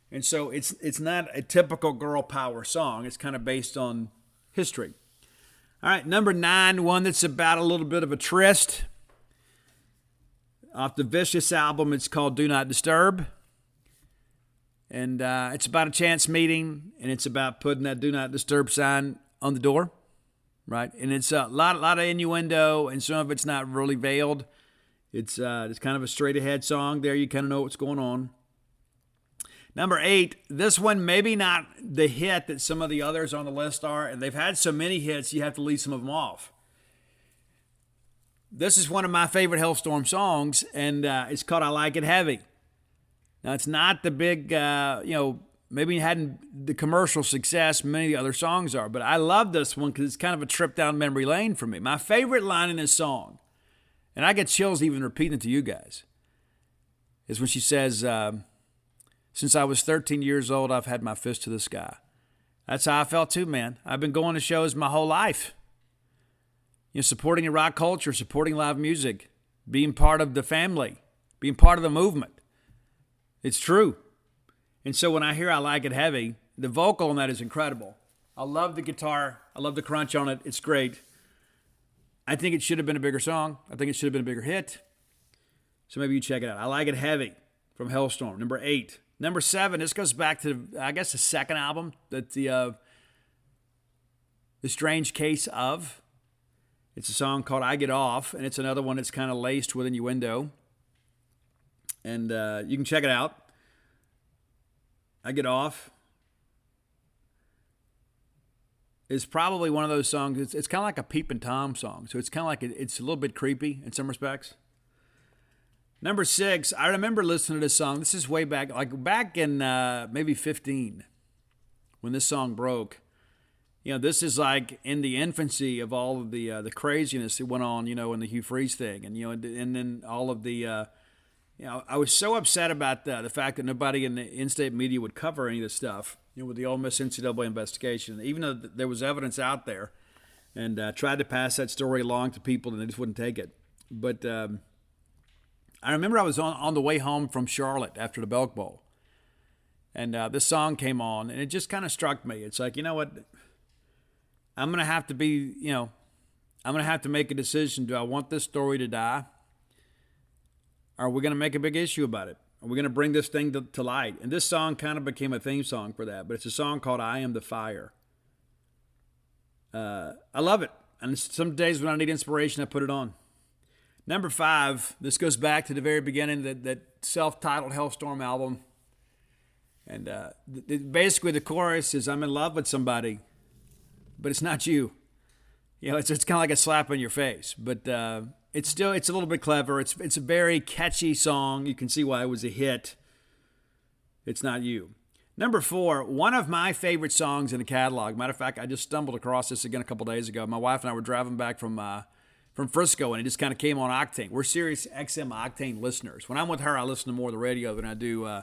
Speaker 2: And so it's not a typical girl power song. It's kind of based on history. All right, number 9, one that's about a little bit of a tryst. Off the Vicious album, it's called Do Not Disturb. And it's about a chance meeting, and it's about putting that Do Not Disturb sign on the door, right? And it's a lot of innuendo, and some of it's not really veiled. It's kind of a straight-ahead song there. You kind of know what's going on. Number 8, this one maybe not the hit that some of the others on the list are, and they've had so many hits you have to leave some of them off. This is one of my favorite Hailstorm songs, and it's called I Like It Heavy. Now, it's not the big, maybe it hadn't the commercial success many of the other songs are, but I love this one because it's kind of a trip down memory lane for me. My favorite line in this song, and I get chills even repeating it to you guys, is when she says, since I was 13 years old, I've had my fist to the sky. That's how I felt too, man. I've been going to shows my whole life. Supporting the rock culture, supporting live music, being part of the family, being part of the movement. It's true. And so when I hear I Like It Heavy, the vocal on that is incredible. I love the guitar. I love the crunch on it. It's great. I think it should have been a bigger song. I think it should have been a bigger hit. So maybe you check it out. I Like It Heavy from Hailstorm, number 8. Number 7, this goes back to, I guess, the second album, that the Strange Case of. It's a song called I Get Off, and it's another one that's kind of laced with innuendo. And you can check it out. I Get Off is probably one of those songs, it's kind of like a Peep and Tom song. So it's kind of like, it's a little bit creepy in some respects. Number 6, I remember listening to this song. This is way back, like back in maybe 15 when this song broke. This is like in the infancy of all of the craziness that went on, in the Hugh Freeze thing. And then all of the, I was so upset about the fact that nobody in the in-state media would cover any of this stuff, with the Ole Miss NCAA investigation. Even though there was evidence out there, and tried to pass that story along to people, and they just wouldn't take it. But I remember I was on the way home from Charlotte after the Belk Bowl, and this song came on, and it just kind of struck me. It's like, you know what? I'm going to have to be, I'm going to have to make a decision. Do I want this story to die? Or are we going to make a big issue about it? Are we going to bring this thing to light? And this song kind of became a theme song for that, but it's a song called I Am the Fire. I love it. And some days when I need inspiration, I put it on. Number 5, this goes back to the very beginning, that self-titled Hailstorm album. And basically the chorus is, I'm in love with somebody, but it's not you. It's kind of like a slap in your face. But it's a little bit clever. It's a very catchy song. You can see why it was a hit. It's not you. Number 4, one of my favorite songs in the catalog. Matter of fact, I just stumbled across this again a couple days ago. My wife and I were driving back from Frisco, and it just kind of came on Octane. We're Sirius XM Octane listeners. When I'm with her, I listen to more of the radio than I do,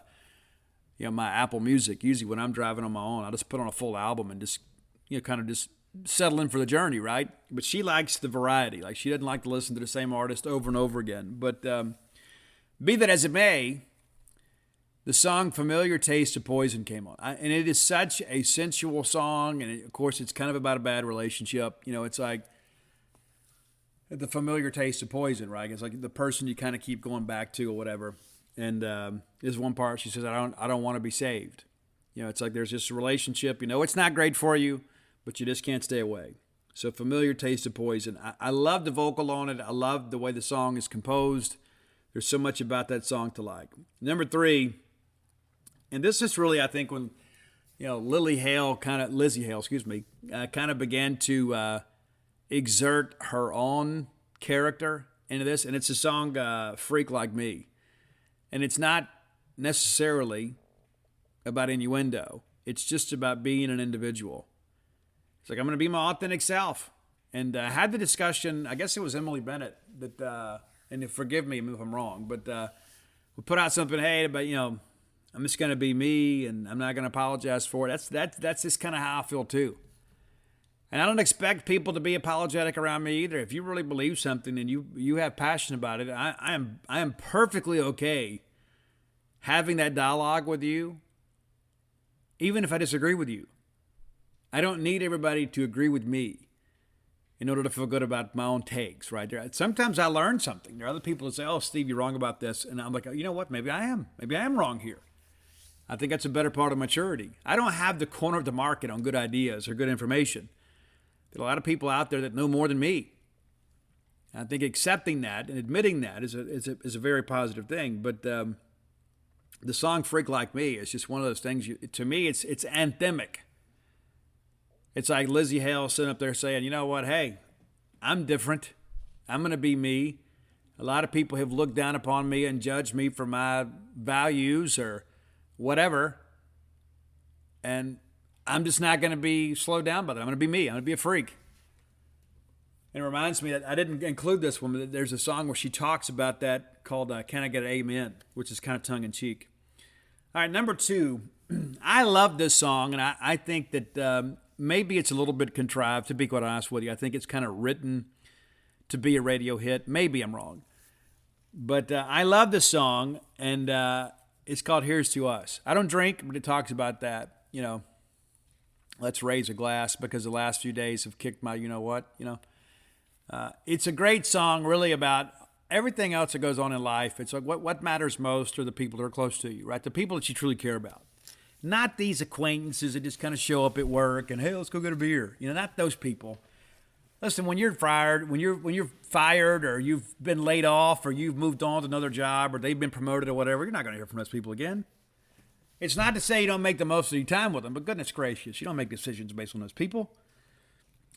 Speaker 2: my Apple Music. Usually, when I'm driving on my own, I just put on a full album and just, kind of just settle in for the journey, right? But she likes the variety. Like, she doesn't like to listen to the same artist over and over again. But be that as it may, the song Familiar Taste of Poison came on. And it is such a sensual song. And, of course, it's kind of about a bad relationship. It's like the familiar taste of poison, right? It's like the person you kind of keep going back to or whatever. And there's one part she says, I don't want to be saved. It's like there's this relationship. It's not great for you, but you just can't stay away. So Familiar Taste of Poison. I love the vocal on it. I love the way the song is composed. There's so much about that song to like. Number 3, and this is really, I think, when, Lizzie Hale kind of began to exert her own character into this. And it's the song Freak Like Me. And it's not necessarily about innuendo. It's just about being an individual. It's like, I'm going to be my authentic self. And I had the discussion, I guess it was Emily Bennett, that, and forgive me if I'm wrong, but we put out something, hey, but, I'm just going to be me, and I'm not going to apologize for it. That's just kind of how I feel, too. And I don't expect people to be apologetic around me either. If you really believe something and you have passion about it, I am perfectly okay having that dialogue with you, even if I disagree with you. I don't need everybody to agree with me in order to feel good about my own takes, right? Sometimes I learn something. There are other people that say, oh, Steve, you're wrong about this. And I'm like, you know what? Maybe I am. Maybe I am wrong here. I think that's a better part of maturity. I don't have the corner of the market on good ideas or good information. There are a lot of people out there that know more than me. I think accepting that and admitting that is a very positive thing. But the song Freak Like Me is just one of those things, to me, it's anthemic. It's like Lizzie Hale sitting up there saying, you know what, hey, I'm different. I'm going to be me. A lot of people have looked down upon me and judged me for my values or whatever. And I'm just not going to be slowed down by that. I'm going to be me. I'm going to be a freak. And it reminds me that I didn't include this one, but there's a song where she talks about that called Can I Get an Amen, which is kind of tongue-in-cheek. All right, number 2, I love this song, and I think that maybe it's a little bit contrived, to be quite honest with you. I think it's kind of written to be a radio hit. Maybe I'm wrong. But I love this song, and it's called Here's to Us. I don't drink, but it talks about that, let's raise a glass because the last few days have kicked my you-know-what, It's a great song really about everything else that goes on in life. It's like what matters most are the people that are close to you, right? The people that you truly care about. Not these acquaintances that just kind of show up at work and, hey, let's go get a beer. Not those people. Listen, when you're fired or you've been laid off or you've moved on to another job or they've been promoted or whatever, you're not going to hear from those people again. It's not to say you don't make the most of your time with them, but goodness gracious, you don't make decisions based on those people.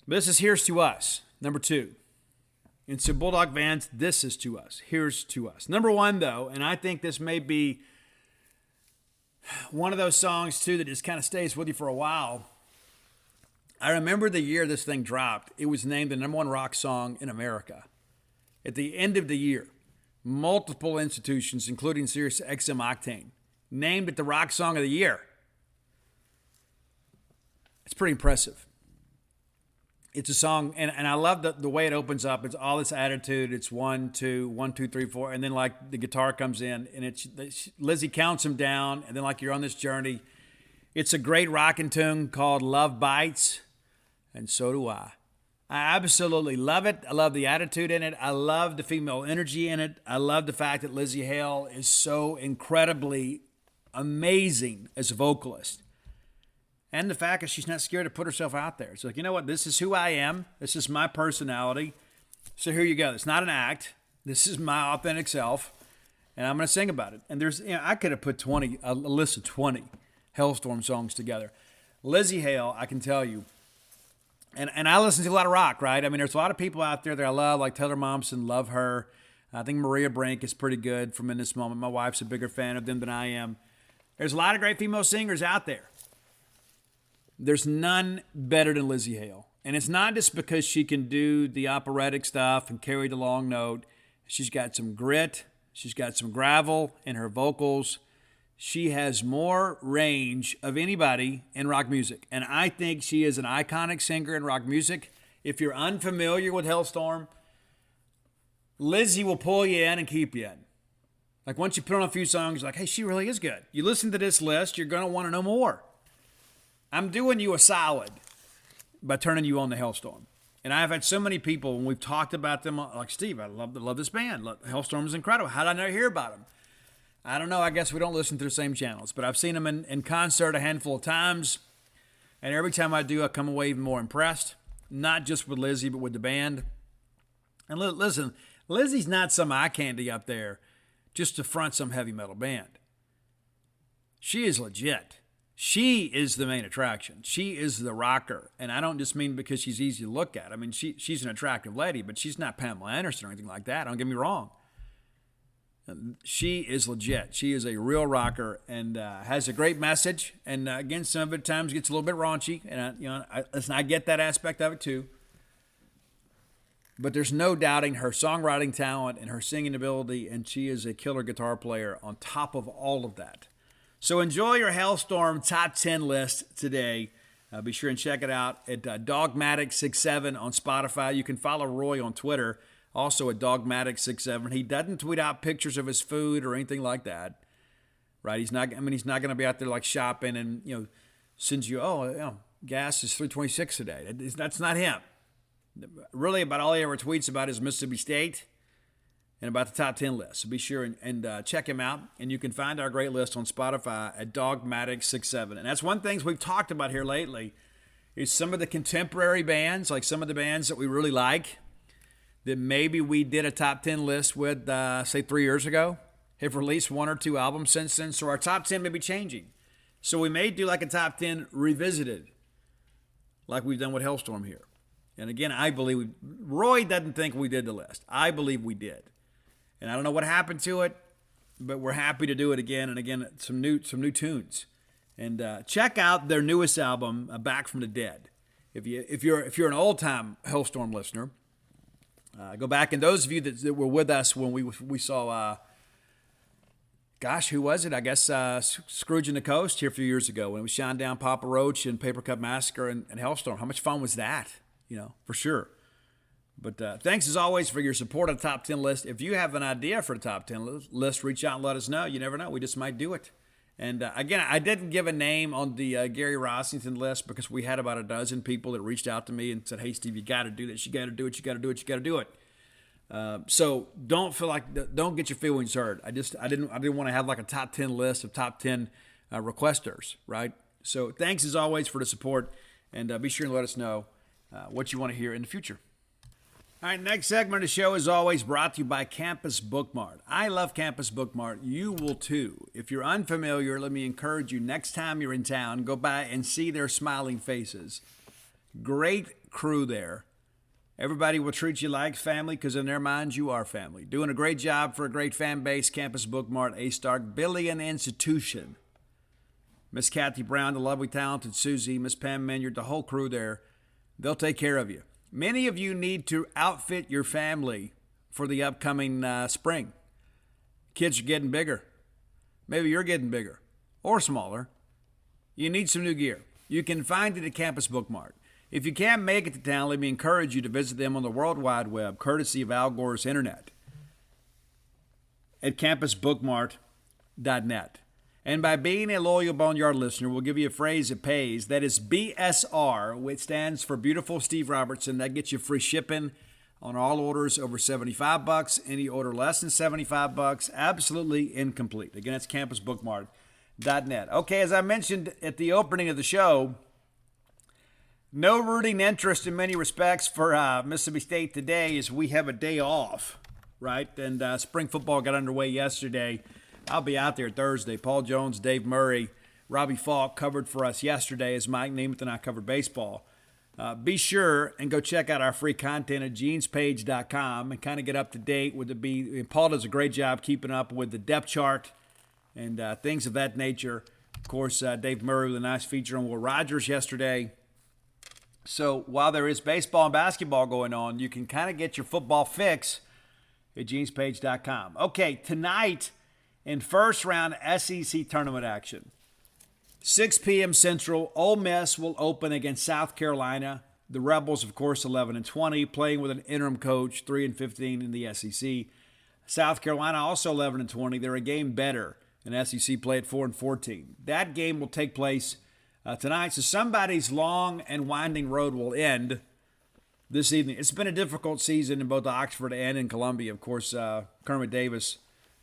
Speaker 2: But this is Here's to Us, number 2. And so Bulldog fans, this is to us. Here's to us. Number 1, though, and I think this may be one of those songs, too, that just kind of stays with you for a while. I remember the year this thing dropped. It was named the number 1 rock song in America. At the end of the year, multiple institutions, including Sirius XM Octane, named it the rock song of the year. It's pretty impressive. It's a song, and I love the way it opens up. It's all this attitude. It's 1, 2, 1, 2, 3, 4, and then like the guitar comes in, and Lizzie counts them down, and then like you're on this journey. It's a great rocking tune called Love Bites, and so do I. I absolutely love it. I love the attitude in it. I love the female energy in it. I love the fact that Lizzie Hale is so incredibly amazing as a vocalist. And the fact that she's not scared to put herself out there. It's like, you know what? This is who I am. This is my personality. So here you go. It's not an act. This is my authentic self. And I'm going to sing about it. And I could have put a list of 20 Hellstorm songs together. Lizzie Hale, I can tell you. And I listen to a lot of rock, right? I mean, there's a lot of people out there that I love, like Taylor Momsen, love her. I think Maria Brink is pretty good from In This Moment. My wife's a bigger fan of them than I am. There's a lot of great female singers out there. There's none better than Lzzy Hale. And it's not just because she can do the operatic stuff and carry the long note. She's got some grit. She's got some gravel in her vocals. She has more range of anybody in rock music. And I think she is an iconic singer in rock music. If you're unfamiliar with Hellstorm, Lzzy will pull you in and keep you in. Like once you put on a few songs, you're like, hey, she really is good. You listen to this list, you're going to want to know more. I'm doing you a solid by turning you on to Hellstorm. And I've had so many people, when we've talked about them, like, Steve, I love this band. Hellstorm is incredible. How did I never hear about them? I don't know. I guess we don't listen to the same channels. But I've seen them in concert a handful of times. And every time I do, I come away even more impressed. Not just with Lzzy, but with the band. And listen, Lizzy's not some eye candy up there just to front some heavy metal band. She is legit. She is the main attraction. She is the rocker. And I don't just mean because she's easy to look at. I mean, she's an attractive lady, but she's not Pamela Anderson or anything like that. Don't get me wrong. She is legit. She is a real rocker and has a great message. And again, some of it at times gets a little bit raunchy. And I get that aspect of it too. But there's no doubting her songwriting talent and her singing ability, and she is a killer guitar player on top of all of that. So enjoy your Hellstorm Top 10 list today. Be sure and check it out at Dogmatic67 on Spotify. You can follow Roy on Twitter, also at Dogmatic67. He doesn't tweet out pictures of his food or anything like that, right? He's not going to be out there like shopping and sends you, gas is $3.26 today. That's not him. Really, about all he ever tweets about is Mississippi State and about the top 10 list. So be sure and check him out. And you can find our great list on Spotify at Dogmatic67. And that's one thing we've talked about here lately is some of the contemporary bands, like some of the bands that we really like, that maybe we did a top 10 list with, say, 3 years ago, have released 1 or 2 albums since then. So our top 10 may be changing. So we may do like a top 10 revisited, like we've done with Hellstorm here. And again, I believe Roy doesn't think we did the list. I believe we did. And I don't know what happened to it, but we're happy to do it again. And again, some new tunes. And check out their newest album, Back from the Dead. If you're an old time Hellstorm listener, go back. And those of you that were with us when we saw, who was it? I guess Scrooge and the Coast here a few years ago when it was Shinedown, Papa Roach, and Paper Cup Massacre and Hellstorm. How much fun was that? For sure. But thanks as always for your support of the top 10 list. If you have an idea for the top 10 list, reach out and let us know. You never know. We just might do it. And again, I didn't give a name on the Gary Rossington list because we had about a dozen people that reached out to me and said, hey, Steve, you got to do this. You got to do it. You got to do it. You got to do it. So don't get your feelings hurt. I didn't want to have like a top 10 list of top 10 requesters, right? So thanks as always for the support. And be sure and let us know what you want to hear in the future. All right, next segment of the show is always brought to you by Campus Bookmart. I love Campus Bookmart. You will too. If you're unfamiliar, let me encourage you, next time you're in town, go by and see their smiling faces. Great crew there. Everybody will treat you like family because in their minds you are family. Doing a great job for a great fan base. Campus Bookmart, a Stark Billion institution. Miss Kathy Brown, the lovely, talented Susie, Miss Pam Minyard, the whole crew there. They'll take care of you. Many of you need to outfit your family for the upcoming spring. Kids are getting bigger. Maybe you're getting bigger or smaller. You need some new gear. You can find it at Campus Bookmart. If you can't make it to town, let me encourage you to visit them on the World Wide Web, courtesy of Al Gore's Internet, at campusbookmart.net. And by being a loyal Boneyard listener, we'll give you a phrase that pays. That is BSR, which stands for Beautiful Steve Robertson. That gets you free shipping on all orders over $75. Any order less than $75, absolutely incomplete. Again, it's campusbookmart.net. Okay, as I mentioned at the opening of the show, no rooting interest in many respects for Mississippi State today as we have a day off, right? And spring football got underway yesterday. I'll be out there Thursday. Paul Jones, Dave Murray, Robbie Falk covered for us yesterday as Mike Namath and I covered baseball. Be sure and go check out our free content at genespage.com and kind of get up to date with Paul does a great job keeping up with the depth chart and things of that nature. Of course, Dave Murray with a nice feature on Will Rogers yesterday. So while there is baseball and basketball going on, you can kind of get your football fix at genespage.com. Okay, tonight in first round SEC tournament action, 6 p.m. Central, Ole Miss will open against South Carolina. The Rebels, of course, 11-20, playing with an interim coach, 3-15 in the SEC. South Carolina also 11-20. They're a game better in SEC play at 4-14. That game will take place tonight, so somebody's long and winding road will end this evening. It's been a difficult season in both Oxford and in Columbia. Of course, Kermit Davis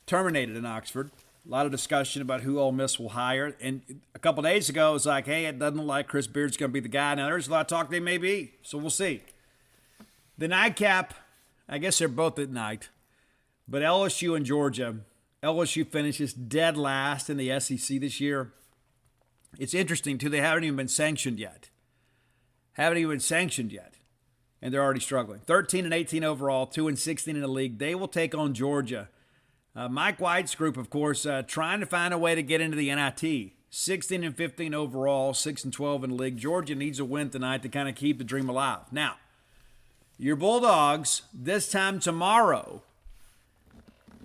Speaker 2: terminated in Oxford. A lot of discussion about who Ole Miss will hire. And a couple days ago, it was like, hey, it doesn't look like Chris Beard's going to be the guy. Now, there's a lot of talk they may be, so we'll see. The nightcap, I guess they're both at night, but LSU and Georgia. LSU finishes dead last in the SEC this year. It's interesting, too. They haven't even been sanctioned yet. And they're already struggling. 13-18 overall, 2-16 in the league. They will take on Georgia. Mike White's group, of course, trying to find a way to get into the NIT. 16-15 overall, 6-12 in the league. Georgia needs a win tonight to kind of keep the dream alive. Now, your Bulldogs, this time tomorrow,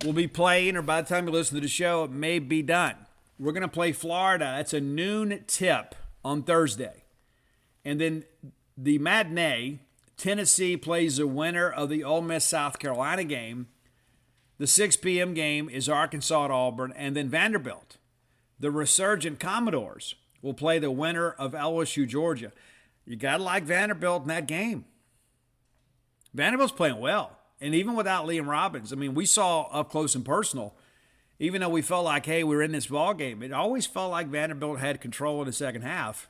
Speaker 2: will be playing, or by the time you listen to the show, it may be done. We're going to play Florida. That's a noon tip on Thursday. And then the matinee, Tennessee plays the winner of the Ole Miss-South Carolina game. The 6 p.m. game is Arkansas at Auburn. And then Vanderbilt, the resurgent Commodores, will play the winner of LSU-Georgia. You got to like Vanderbilt in that game. Vanderbilt's playing well. And even without Liam Robbins, I mean, we saw up close and personal, even though we felt like, hey, we're in this ball game, it always felt like Vanderbilt had control in the second half.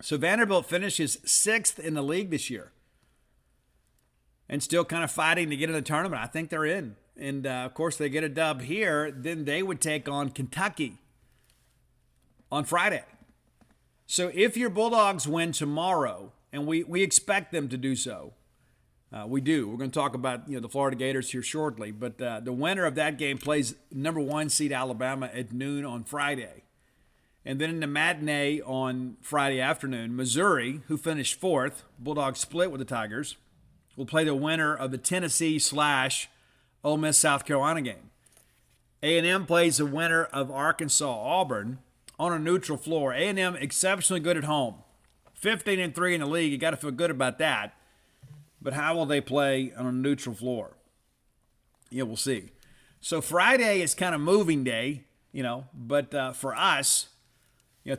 Speaker 2: So Vanderbilt finishes 6th in the league this year and still kind of fighting to get in the tournament. I think they're in. And, of course, they get a dub here, then they would take on Kentucky on Friday. So if your Bulldogs win tomorrow, and we expect them to do so, we do. We're going to talk about the Florida Gators here shortly. But the winner of that game plays number 1 seed Alabama at noon on Friday. And then in the matinee on Friday afternoon, Missouri, who finished 4th, Bulldogs split with the Tigers, will play the winner of the Tennessee/Ole Miss South Carolina game. A&M plays the winner of Arkansas-Auburn on a neutral floor. A&M exceptionally good at home. 15-3 in the league. You got to feel good about that. But how will they play on a neutral floor? Yeah, we'll see. So Friday is kind of moving day, but for us,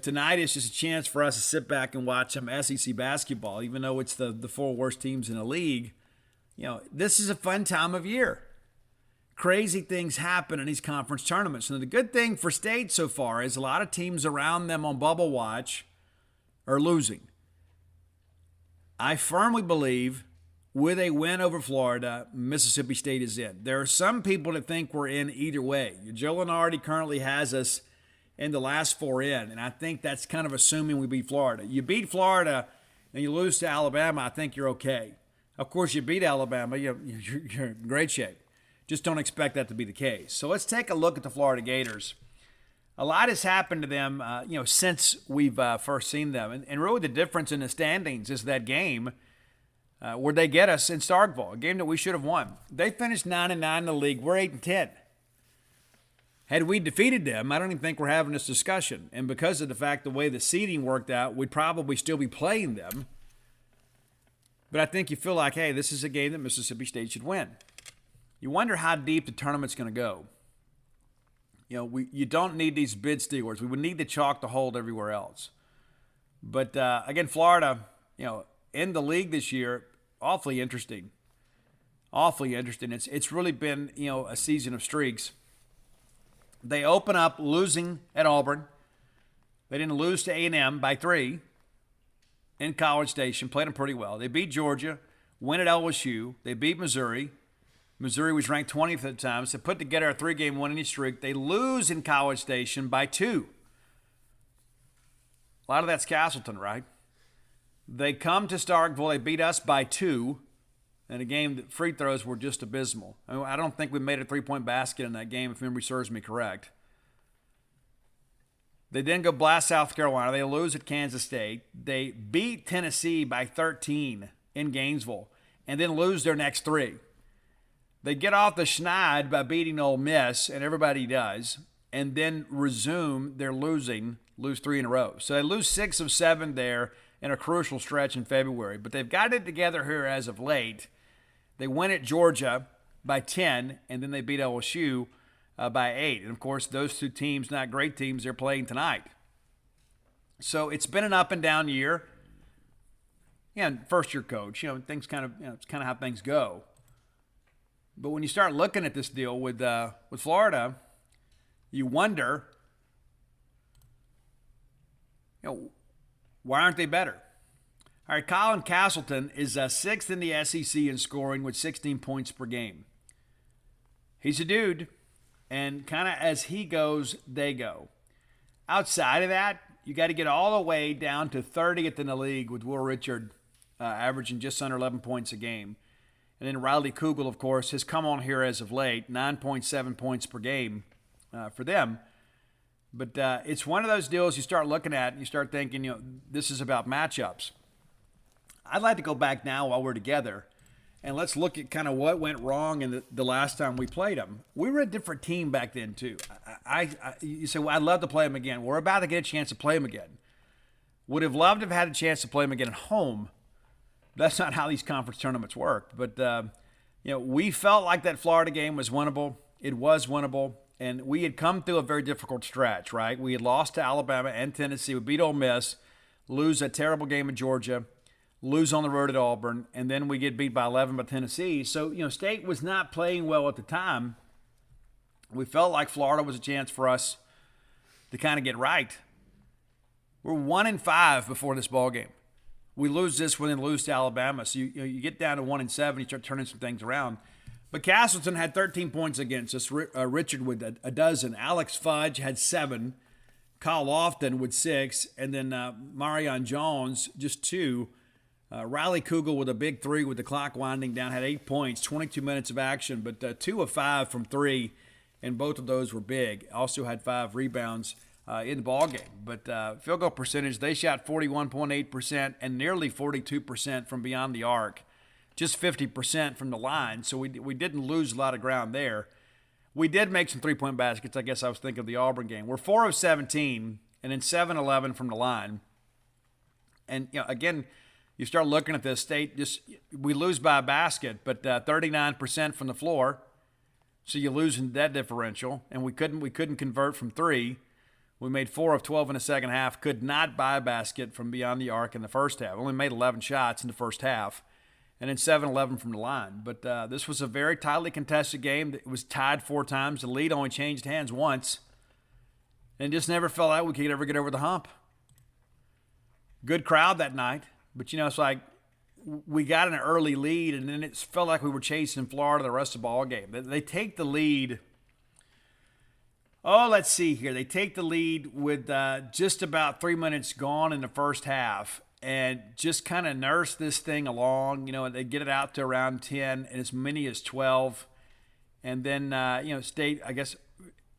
Speaker 2: tonight is just a chance for us to sit back and watch some SEC basketball, even though it's the 4 worst teams in the league. This is a fun time of year. Crazy things happen in these conference tournaments. And the good thing for State so far is a lot of teams around them on bubble watch are losing. I firmly believe with a win over Florida, Mississippi State is in. There are some people that think we're in either way. Joe Lenardi currently has us in the last 4 in, and I think that's kind of assuming we beat Florida. You beat Florida and you lose to Alabama, I think you're okay. Of course, you beat Alabama, you're in great shape. Just don't expect that to be the case. So let's take a look at the Florida Gators. A lot has happened to them, since we've first seen them. And really the difference in the standings is that game where they get us in Starkville, a game that we should have won. They finished 9-9 in the league. We're 8-10. Had we defeated them, I don't even think we're having this discussion. And because of the fact the way the seeding worked out, we'd probably still be playing them. But I think you feel like, hey, this is a game that Mississippi State should win. You wonder how deep the tournament's going to go. You don't need these bid stealers. We would need the chalk to hold everywhere else. But, again, Florida, in the league this year, awfully interesting. It's really been, a season of streaks. They open up losing at Auburn. They didn't lose to A&M by 3 in College Station. Played them pretty well. They beat Georgia, win at LSU. They beat Missouri. Missouri was ranked 20th at the time, so put together a 3-game winning streak. They lose in College Station by 2. A lot of that's Castleton, right? They come to Starkville. They beat us by 2. In a game that free throws were just abysmal. I don't think we made a 3-point basket in that game, if memory serves me correct. They then go blast South Carolina. They lose at Kansas State. They beat Tennessee by 13 in Gainesville and then lose their next 3. They get off the schneid by beating Ole Miss, and everybody does, and then resume their lose 3 in a row. So they lose 6 of 7 there in a crucial stretch in February. But they've got it together here as of late. They win at Georgia by 10, and then they beat LSU by 8. And, of course, those 2 teams, not great teams, they're playing tonight. So it's been an up-and-down year. Yeah, and first-year coach, things kind of, it's kind of how things go. But when you start looking at this deal with Florida, you wonder, why aren't they better? All right, Colin Castleton is 6th in the SEC in scoring with 16 points per game. He's a dude, and kind of as he goes, they go. Outside of that, you got to get all the way down to 30th in the league with Will Richard averaging just under 11 points a game. And then Riley Kugel, of course, has come on here as of late, 9.7 points per game for them. But it's one of those deals you start looking at and you start thinking, this is about matchups. I'd like to go back now while we're together and let's look at kind of what went wrong in the last time we played them. We were a different team back then, too. You say, well, I'd love to play them again. We're about to get a chance to play them again. Would have loved to have had a chance to play them again at home. That's not how these conference tournaments work. But, we felt like that Florida game was winnable. It was winnable. And we had come through a very difficult stretch, right? We had lost to Alabama and Tennessee. We beat Ole Miss, lose a terrible game in Georgia, lose on the road at Auburn, and then we get beat by 11 by Tennessee. So, State was not playing well at the time. We felt like Florida was a chance for us to kind of get right. We're 1-5 before this ball game. We lose this one and lose to Alabama. So you get down to 1-7, you start turning some things around. But Castleton had 13 points against us. Richard with a dozen. Alex Fudge had 7. Kyle Lofton with 6. And then Marion Jones, just 2. Riley Kugel with a big 3 with the clock winding down, had 8 points, 22 minutes of action, but 2 of 5 from 3, and both of those were big. Also had 5 rebounds in the ballgame. But field goal percentage, they shot 41.8% and nearly 42% from beyond the arc. Just 50% from the line, so we didn't lose a lot of ground there. We did make some three-point baskets. I guess I was thinking of the Auburn game. We're 4 of 17, and then 7-11 from the line. And, again, you start looking at this State, we lose by a basket, but 39% from the floor, so you lose in that differential. And we couldn't convert from 3. We made 4 of 12 in the second half, could not buy a basket from beyond the arc in the first half. Only made 11 shots in the first half. And then 7-11 from the line. But this was a very tightly contested game. It was tied 4 times. The lead only changed hands once. And just never felt like we could ever get over the hump. Good crowd that night. But, it's like we got an early lead, and then it felt like we were chasing Florida the rest of the ball game. They take the lead. Oh, let's see here. They take the lead with just about 3 minutes gone in the first half. And just kind of nurse this thing along. They get it out to around 10 and as many as 12. And then, State, I guess,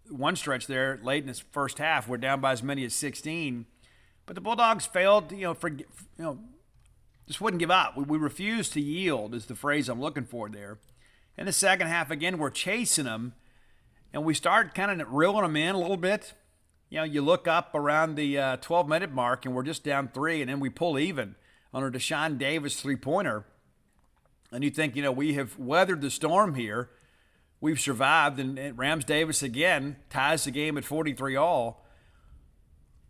Speaker 2: one stretch there late in this first half, we're down by as many as 16. But the Bulldogs failed, just wouldn't give up. We refused to yield is the phrase I'm looking for there. In the second half, again, we're chasing them. And we start kind of reeling them in a little bit. You look up around the 12-minute mark, and we're just down 3, and then we pull even on a Deshaun Davis three-pointer. And you think, we have weathered the storm here. We've survived, and Rams Davis again ties the game at 43-all.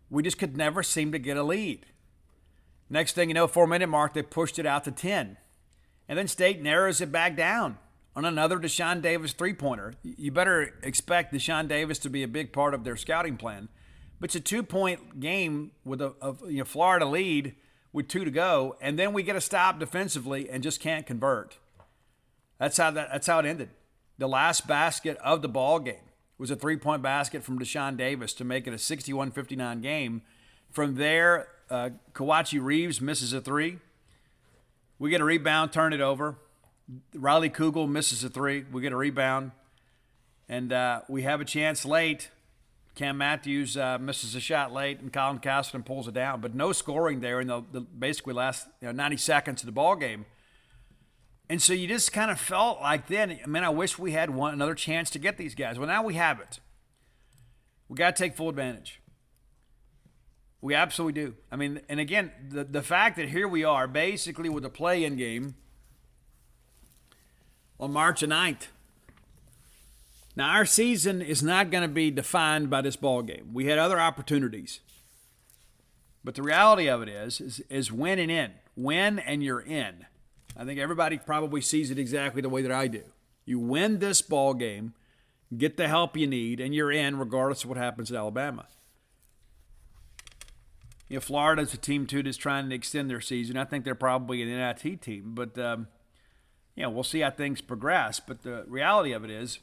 Speaker 2: We just could never seem to get a lead. Next thing you know, 4-minute mark, they pushed it out to 10. And then State narrows it back down on another Deshaun Davis three-pointer. You better expect Deshaun Davis to be a big part of their scouting plan. But it's a 2-point game with a Florida lead with 2 to go, and then we get a stop defensively and just can't convert. That's how it ended. The last basket of the ball game was a 3-point basket from Deshaun Davis to make it a 61-59 game. From there, Kawachi Reeves misses a 3. We get a rebound, turn it over. Riley Kugel misses a 3. We get a rebound. And we have a chance late Cam Matthews misses a shot late, and Colin Castleton pulls it down. But no scoring there in the basically last 90 seconds of the ball game. And so you just kind of felt like then, I wish we had another chance to get these guys. Well, now we have it. We got to take full advantage. We absolutely do. And again, the fact that here we are basically with a play-in game on March 9th. Now, our season is not going to be defined by this ball game. We had other opportunities. But the reality of it is win and in. Win and you're in. I think everybody probably sees it exactly the way that I do. You win this ball game, get the help you need, and you're in regardless of what happens at Alabama. Florida's a team, too, that's trying to extend their season. I think they're probably an NIT team. But, we'll see how things progress. But the reality of it is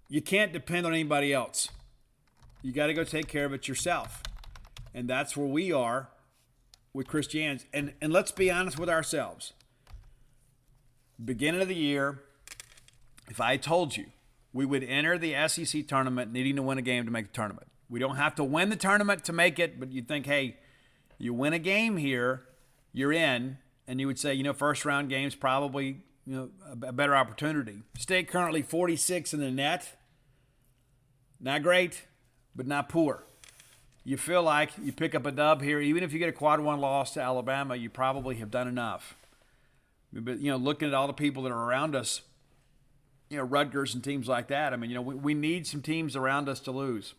Speaker 2: you can't depend on anybody else. You got to go take care of it yourself. And that's where we are with Chris Jans. And let's be honest with ourselves. Beginning of the year, if I told you we would enter the SEC tournament needing to win a game to make the tournament. We don't have to win the tournament to make it, but you'd think, hey, you win a game here, you're in, and you would say, first round games probably, a better opportunity. State currently 46 in the net. Not great, but not poor. You feel like you pick up a dub here, even if you get a quad one loss to Alabama, you probably have done enough. But, looking at all the people that are around us, Rutgers and teams like that, we need some teams around us to lose.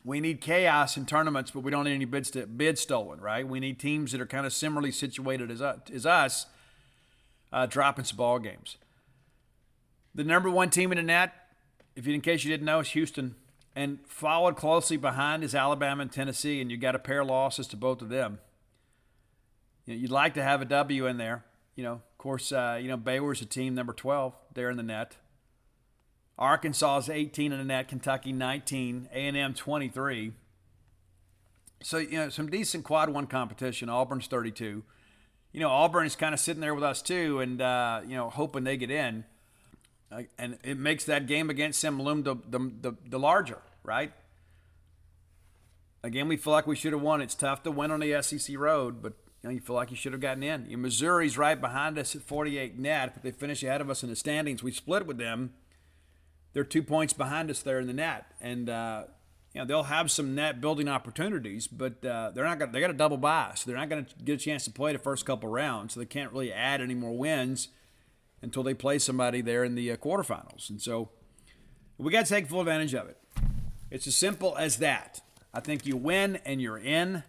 Speaker 2: We need chaos in tournaments, but we don't need any bids stolen, right? We need teams that are kind of similarly situated as us dropping some ball games. The number one team in the net, in case you didn't know, is Houston. And followed closely behind is Alabama and Tennessee, and you got a pair of losses to both of them. You'd like to have a W in there. Of course, Baylor's a team number 12. They're in the net. Arkansas is 18 in the net. Kentucky 19. A&M 23. So, some decent quad one competition. Auburn's 32. Auburn is kind of sitting there with us too, and hoping they get in. And it makes that game against them loom the larger, right? Again, we feel like we should have won. It's tough to win on the SEC road, but you feel like you should have gotten in. Missouri's right behind us at 48 net, but they finish ahead of us in the standings. We split with them. They're 2 points behind us there in the net, and they'll have some net building opportunities, but they're not. They got a double bye, so they're not going to get a chance to play the first couple rounds. So they can't really add any more wins until they play somebody there in the quarterfinals. And so we got to take full advantage of it. It's as simple as that. I think you win and you're in.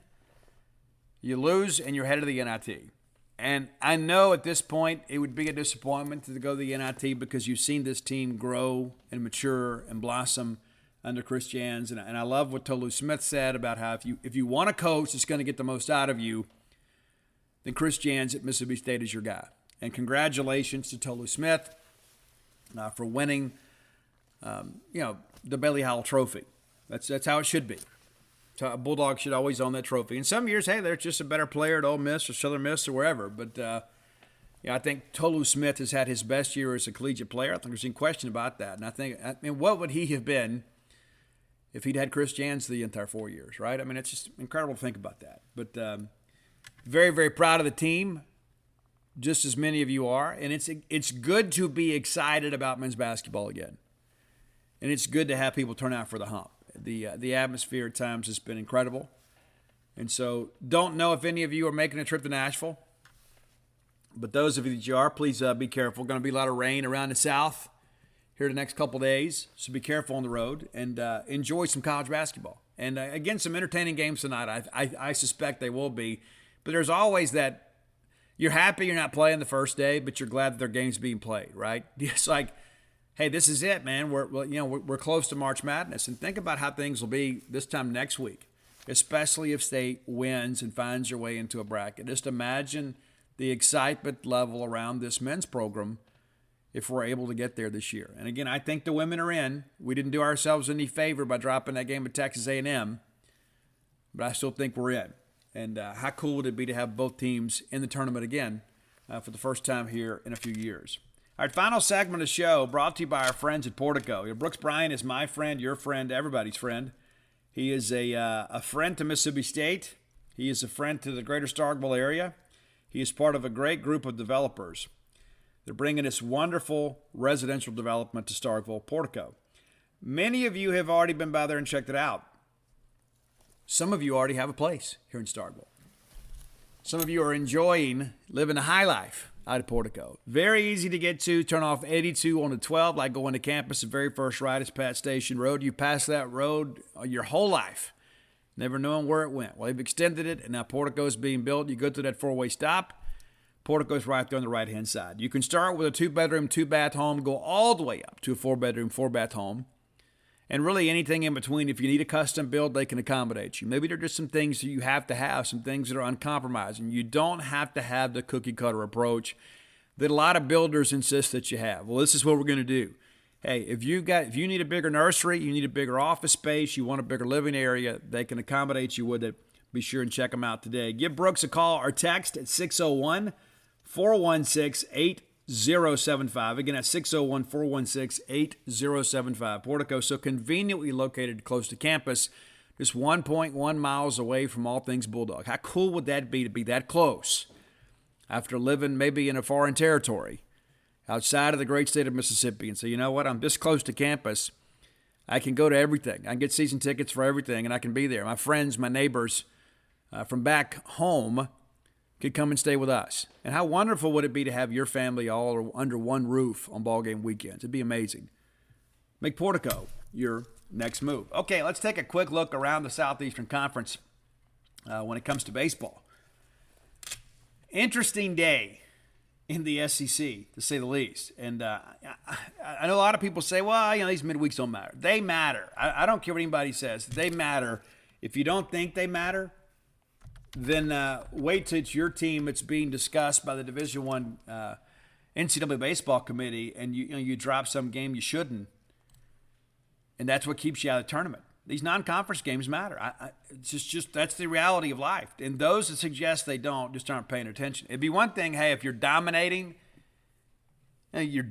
Speaker 2: You lose and you're headed to the NIT. And I know at this point it would be a disappointment to go to the NIT because you've seen this team grow and mature and blossom under Chris Jans. And I love what Tolu Smith said about how if you want a coach that's going to get the most out of you, then Chris Jans at Mississippi State is your guy. And congratulations to Tolu Smith for winning, the Bailey Howell Trophy. That's how it should be. Bulldogs should always own that trophy. And some years, hey, they're just a better player at Ole Miss or Southern Miss or wherever. But I think Tolu Smith has had his best year as a collegiate player. I think there's any question about that. And what would he have been if he'd had Chris Jans the entire 4 years, right? It's just incredible to think about that. But very, very proud of the team. Just as many of you are, and it's good to be excited about men's basketball again, and it's good to have people turn out for the hump. The atmosphere at times has been incredible, and so don't know if any of you are making a trip to Nashville, but those of you that you are, please be careful. Going to be a lot of rain around the South here the next couple days, so be careful on the road and enjoy some college basketball. And again, some entertaining games tonight. I suspect they will be, but there's always that. You're happy you're not playing the first day, but you're glad that their game's being played, right? It's like, hey, this is it, man. We're close to March Madness, and think about how things will be this time next week, especially if State wins and finds their way into a bracket. Just imagine the excitement level around this men's program if we're able to get there this year. And again, I think the women are in. We didn't do ourselves any favor by dropping that game at Texas A&M, but I still think we're in. And how cool would it be to have both teams in the tournament again for the first time here in a few years? All right, final segment of the show brought to you by our friends at Portico. Brooks Bryan is my friend, your friend, everybody's friend. He is a friend to Mississippi State. He is a friend to the greater Starkville area. He is part of a great group of developers. They're bringing this wonderful residential development to Starkville, Portico. Many of you have already been by there and checked it out. Some of you already have a place here in Starkville. Some of you are enjoying living a high life out of Portico. Very easy to get to. Turn off 82 on the 12, like going to campus. The very first right is Pat Station Road. You pass that road your whole life, never knowing where it went. Well, they've extended it, and now Portico is being built. You go through that four-way stop. Portico's right there on the right-hand side. You can start with a 2-bedroom, 2-bath home, go all the way up to a 4-bedroom, 4-bath home. And really anything in between. If you need a custom build, they can accommodate you. Maybe there are just some things that you have to have, some things that are uncompromising. You don't have to have the cookie-cutter approach that a lot of builders insist that you have. Well, this is what we're going to do. Hey, if you need a bigger nursery, you need a bigger office space, you want a bigger living area, they can accommodate you with it. Be sure and check them out today. Give Brooks a call or text at 601-416-8075. Again, that's 601-416-8075. Portico, so conveniently located close to campus, just 1.1 miles away from all things Bulldog. How cool would that be to be that close after living maybe in a foreign territory outside of the great state of Mississippi and say, you know what, I'm this close to campus, I can go to everything. I can get season tickets for everything, and I can be there. My friends, my neighbors from back home could come and stay with us. And how wonderful would it be to have your family all under one roof on ball game weekends? It'd be amazing. Make Portico your next move. Okay, let's take a quick look around the Southeastern Conference when it comes to baseball. Interesting day in the SEC, to say the least. And I know a lot of people say, well, these midweeks don't matter. They matter. I don't care what anybody says. They matter. If you don't think they matter, then wait till it's your team. It's being discussed by the Division I NCAA baseball committee, and you drop some game you shouldn't, and that's what keeps you out of the tournament. These non-conference games matter. It's just that's the reality of life. And those that suggest they don't just aren't paying attention. It'd be one thing, hey, if you're dominating your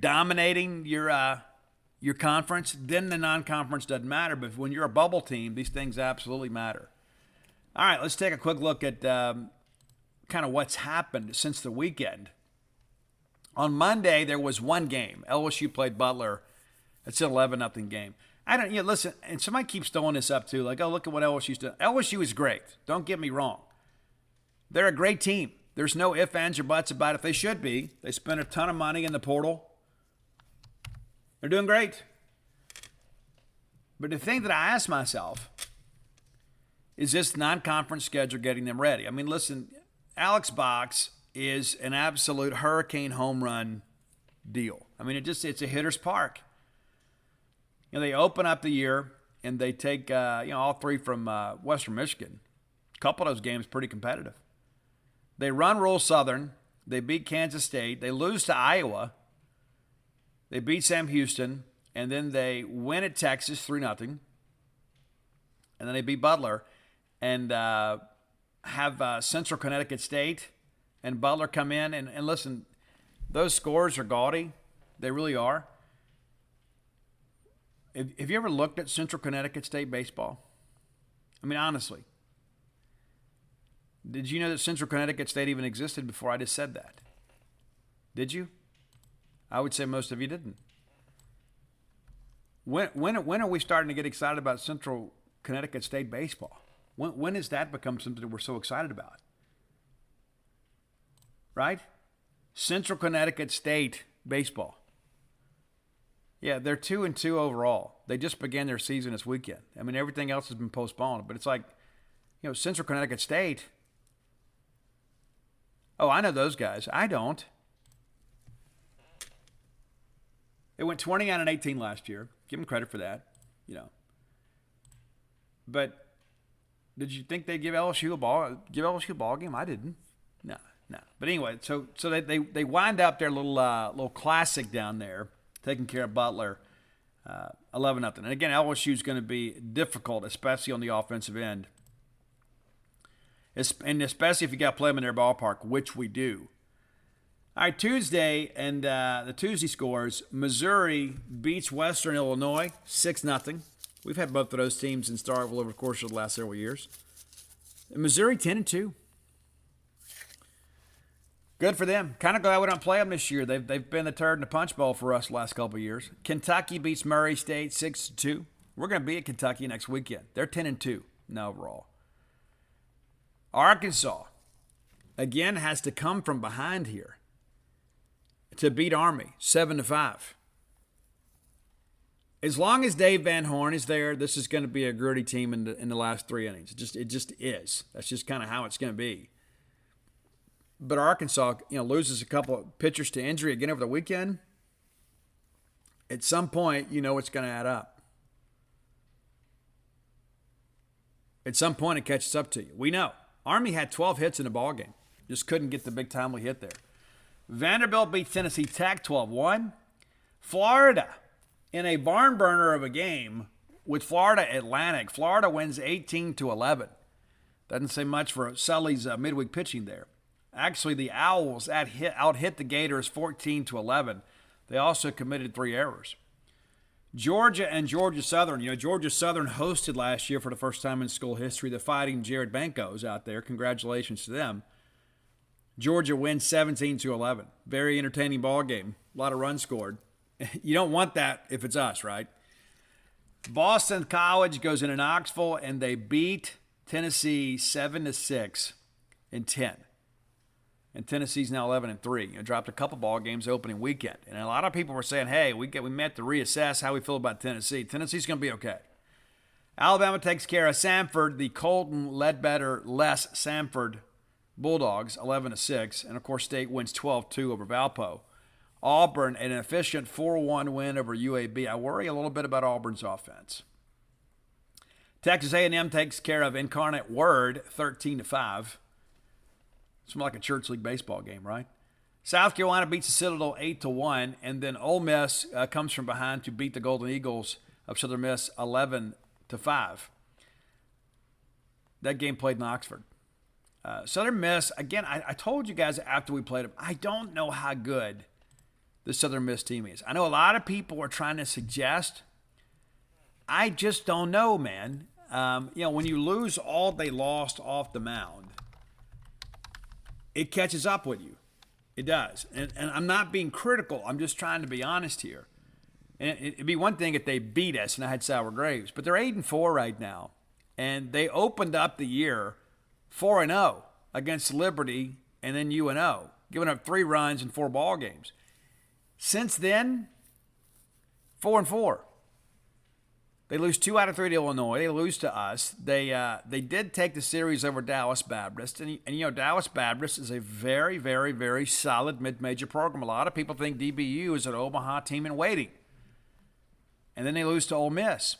Speaker 2: conference, then the non-conference doesn't matter. But when you're a bubble team, these things absolutely matter. All right, let's take a quick look at kind of what's happened since the weekend. On Monday, there was one game. LSU played Butler. It's an 11-0 game. Listen, and somebody keeps throwing this up too, like, oh, look at what LSU's done. LSU is great. Don't get me wrong. They're a great team. There's no ifs, ands, or buts about it. They should be. They spent a ton of money in the portal. They're doing great. But the thing that I ask myself is this non-conference schedule getting them ready? I mean, listen, Alex Box is an absolute hurricane home run deal. I mean, it's a hitter's park. They open up the year and they take all three from Western Michigan. A couple of those games pretty competitive. They run Rural Southern. They beat Kansas State. They lose to Iowa. They beat Sam Houston, and then they win at Texas 3-0. And then they beat Butler and have Central Connecticut State and Butler come in. And listen, those scores are gaudy. They really are. Have you ever looked at Central Connecticut State baseball? I mean, honestly. Did you know that Central Connecticut State even existed before I just said that? Did you? I would say most of you didn't. When are we starting to get excited about Central Connecticut State baseball? When has that become something that we're so excited about? Right? Central Connecticut State baseball. Yeah, they're 2-2 overall. They just began their season this weekend. I mean, everything else has been postponed. But it's like, Central Connecticut State. Oh, I know those guys. I don't. They went 29-18 last year. Give them credit for that, But did you think they'd give LSU a ball game? I didn't. No. But anyway, so they wind up their little classic down there, taking care of Butler, 11-0. And again, LSU is going to be difficult, especially on the offensive end, and especially if you got to play them in their ballpark, which we do. All right, Tuesday, and the Tuesday scores. Missouri beats Western Illinois 6-0. We've had both of those teams in Starkville over the course of the last several years. And Missouri 10-2. Good for them. Kind of glad we don't play them this year. They've been the turd in the punch bowl for us the last couple of years. Kentucky beats Murray State 6-2. We're going to be at Kentucky next weekend. They're 10-2 now overall. Arkansas, again, has to come from behind here to beat Army 7-5. As long as Dave Van Horn is there, this is going to be a gritty team in the last 3 innings. It just is. That's just kind of how it's going to be. But Arkansas, loses a couple of pitchers to injury again over the weekend. At some point, it's going to add up. At some point, it catches up to you. We know. Army had 12 hits in the ballgame. Just couldn't get the big timely hit there. Vanderbilt beat Tennessee Tech 12-1. Florida, in a barn burner of a game with Florida Atlantic, Florida wins 18-11. Doesn't say much for Sully's midweek pitching there. Actually, the Owls out-hit the Gators 14-11. They also committed 3 errors. Georgia and Georgia Southern. Georgia Southern hosted last year for the first time in school history the Fighting Jared Bankos out there. Congratulations to them. Georgia wins 17-11. Very entertaining ball game. A lot of runs scored. You don't want that if it's us, right? Boston College goes into Knoxville and they beat Tennessee 7-6 in 10. And Tennessee's now 11-3. Dropped a couple ball games opening weekend. And a lot of people were saying, hey, we meant to reassess how we feel about Tennessee. Tennessee's going to be okay. Alabama takes care of Samford, the Colton Ledbetter less Samford Bulldogs, 11-6. And, of course, State wins 12-2 over Valpo. Auburn, an efficient 4-1 win over UAB. I worry a little bit about Auburn's offense. Texas A&M takes care of Incarnate Word, 13-5. It's more like a church league baseball game, right? South Carolina beats the Citadel 8-1, and then Ole Miss comes from behind to beat the Golden Eagles of Southern Miss 11-5. That game played in Oxford. Southern Miss, again, I told you guys after we played them, I don't know how good the Southern Miss team is. I know a lot of people are trying to suggest. I just don't know, man. When you lose all they lost off the mound, it catches up with you. It does. And I'm not being critical. I'm just trying to be honest here. And it'd be one thing if they beat us and I had sour grapes, but they're 8-4 right now. And they opened up the year 4-0 against Liberty and then UNO, giving up 3 runs in 4 ball games. Since then, 4-4. They lose 2 out of 3 to Illinois. They lose to us. They did take the series over Dallas Baptist. And Dallas Baptist is a very, very, very solid mid-major program. A lot of people think DBU is an Omaha team in waiting. And then they lose to Ole Miss.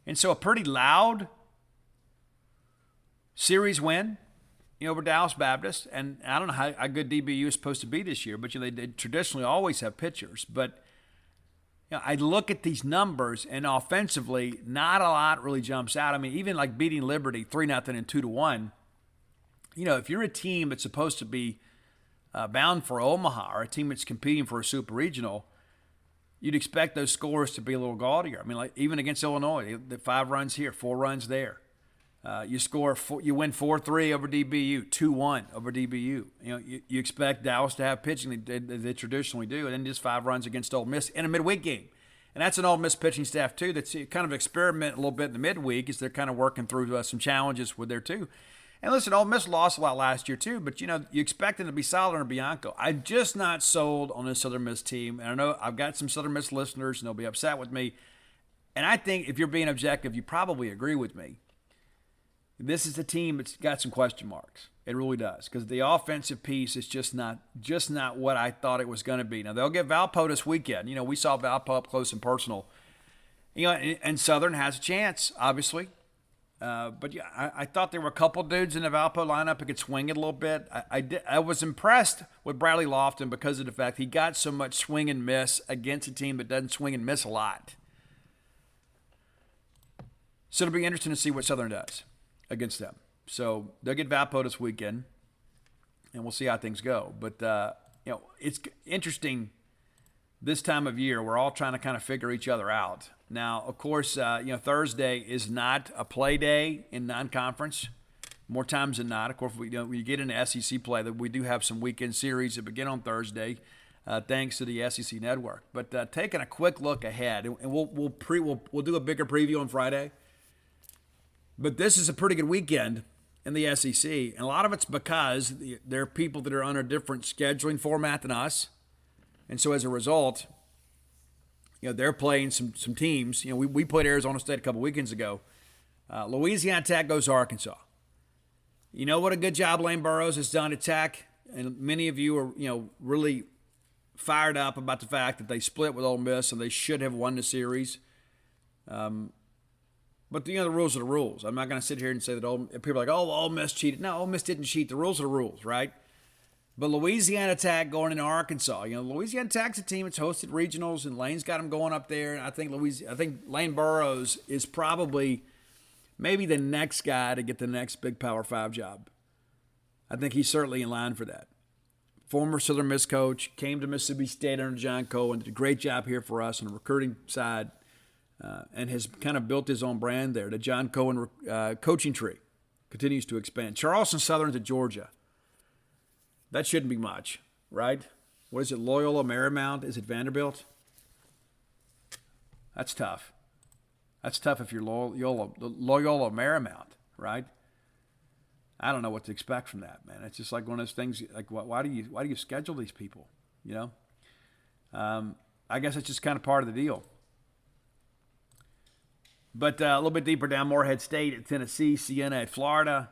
Speaker 2: And so a pretty loud series win over Dallas Baptist. And I don't know how good DBU is supposed to be this year, but they traditionally always have pitchers. But I look at these numbers, and offensively, not a lot really jumps out. I mean, even like beating Liberty 3-0 and 2-1, if you're a team that's supposed to be bound for Omaha or a team that's competing for a super regional, you'd expect those scores to be a little gaudier. I mean, like even against Illinois, the 5 runs here, 4 runs there. You win 4-3 over DBU, 2-1 over DBU. You expect Dallas to have pitching they traditionally do, and then just 5 runs against Ole Miss in a midweek game. And that's an Ole Miss pitching staff too that's kind of experiment a little bit in the midweek as they're kind of working through some challenges with there too. And listen, Ole Miss lost a lot last year too, but you expect them to be solid under Bianco. I'm just not sold on this Southern Miss team, and I know I've got some Southern Miss listeners, and they'll be upset with me. And I think if you're being objective, you probably agree with me. This is a team that's got some question marks. It really does, because the offensive piece is just not what I thought it was going to be. Now, they'll get Valpo this weekend. We saw Valpo up close and personal. And Southern has a chance, obviously. But yeah, I thought there were a couple dudes in the Valpo lineup who could swing it a little bit. I was impressed with Bradley Lofton because of the fact he got so much swing and miss against a team that doesn't swing and miss a lot. So it'll be interesting to see what Southern does against them. So they'll get Valpo this weekend, and we'll see how things go. But, it's interesting this time of year. We're all trying to kind of figure each other out. Now, of course, Thursday is not a play day in non-conference. More times than not. Of course, when you get into SEC play, that we do have some weekend series that begin on Thursday, thanks to the SEC Network. But taking a quick look ahead, and we'll do a bigger preview on Friday. But this is a pretty good weekend in the SEC, and a lot of it's because there are people that are on a different scheduling format than us, and so as a result, they're playing some teams. We played Arizona State a couple weekends ago. Louisiana Tech goes to Arkansas. You know what a good job Lane Burroughs has done at Tech, and many of you are really fired up about the fact that they split with Ole Miss and they should have won the series. But the rules are the rules. I'm not going to sit here and say that people are like, Ole Miss cheated. No, Ole Miss didn't cheat. The rules are the rules, right? But Louisiana Tech going into Arkansas. Louisiana Tech's a team that's hosted regionals, and Lane's got them going up there. And I think Lane Burroughs is probably maybe the next guy to get the next big Power 5 job. I think he's certainly in line for that. Former Southern Miss coach, came to Mississippi State under John Cohen, did a great job here for us on the recruiting side, and has kind of built his own brand there. The John Cohen coaching tree continues to expand. Charleston Southern to Georgia. That shouldn't be much, right? What is it, Loyola Marymount? Is it Vanderbilt? That's tough. That's tough if you're Loyola Marymount, right? I don't know what to expect from that, man. It's just like one of those things. Like, why do you schedule these people? I guess it's just kind of part of the deal. But a little bit deeper down, Morehead State at Tennessee, Siena at Florida,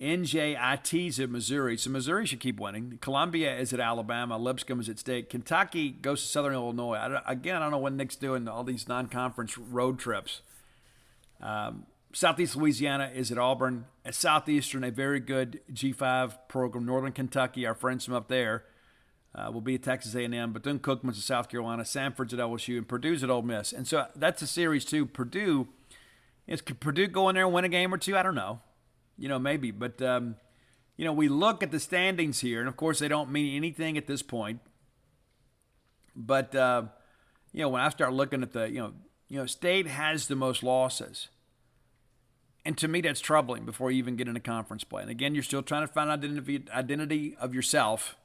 Speaker 2: NJIT's at Missouri. So Missouri should keep winning. Columbia is at Alabama. Lipscomb is at State. Kentucky goes to Southern Illinois. I don't know when Nick's doing all these non-conference road trips. Southeast Louisiana is at Auburn. At Southeastern, a very good G5 program. Northern Kentucky, our friends from up there, will be at Texas A&M. Bethune-Cookman's at South Carolina. Samford's at LSU. And Purdue's at Ole Miss. And so that's a series, too. Could Purdue go in there and win a game or two? I don't know. Maybe. But, we look at the standings here, and, of course, they don't mean anything at this point. But, when I start looking at State has the most losses. And to me, that's troubling before you even get into conference play. And, again, you're still trying to find identity of yourself.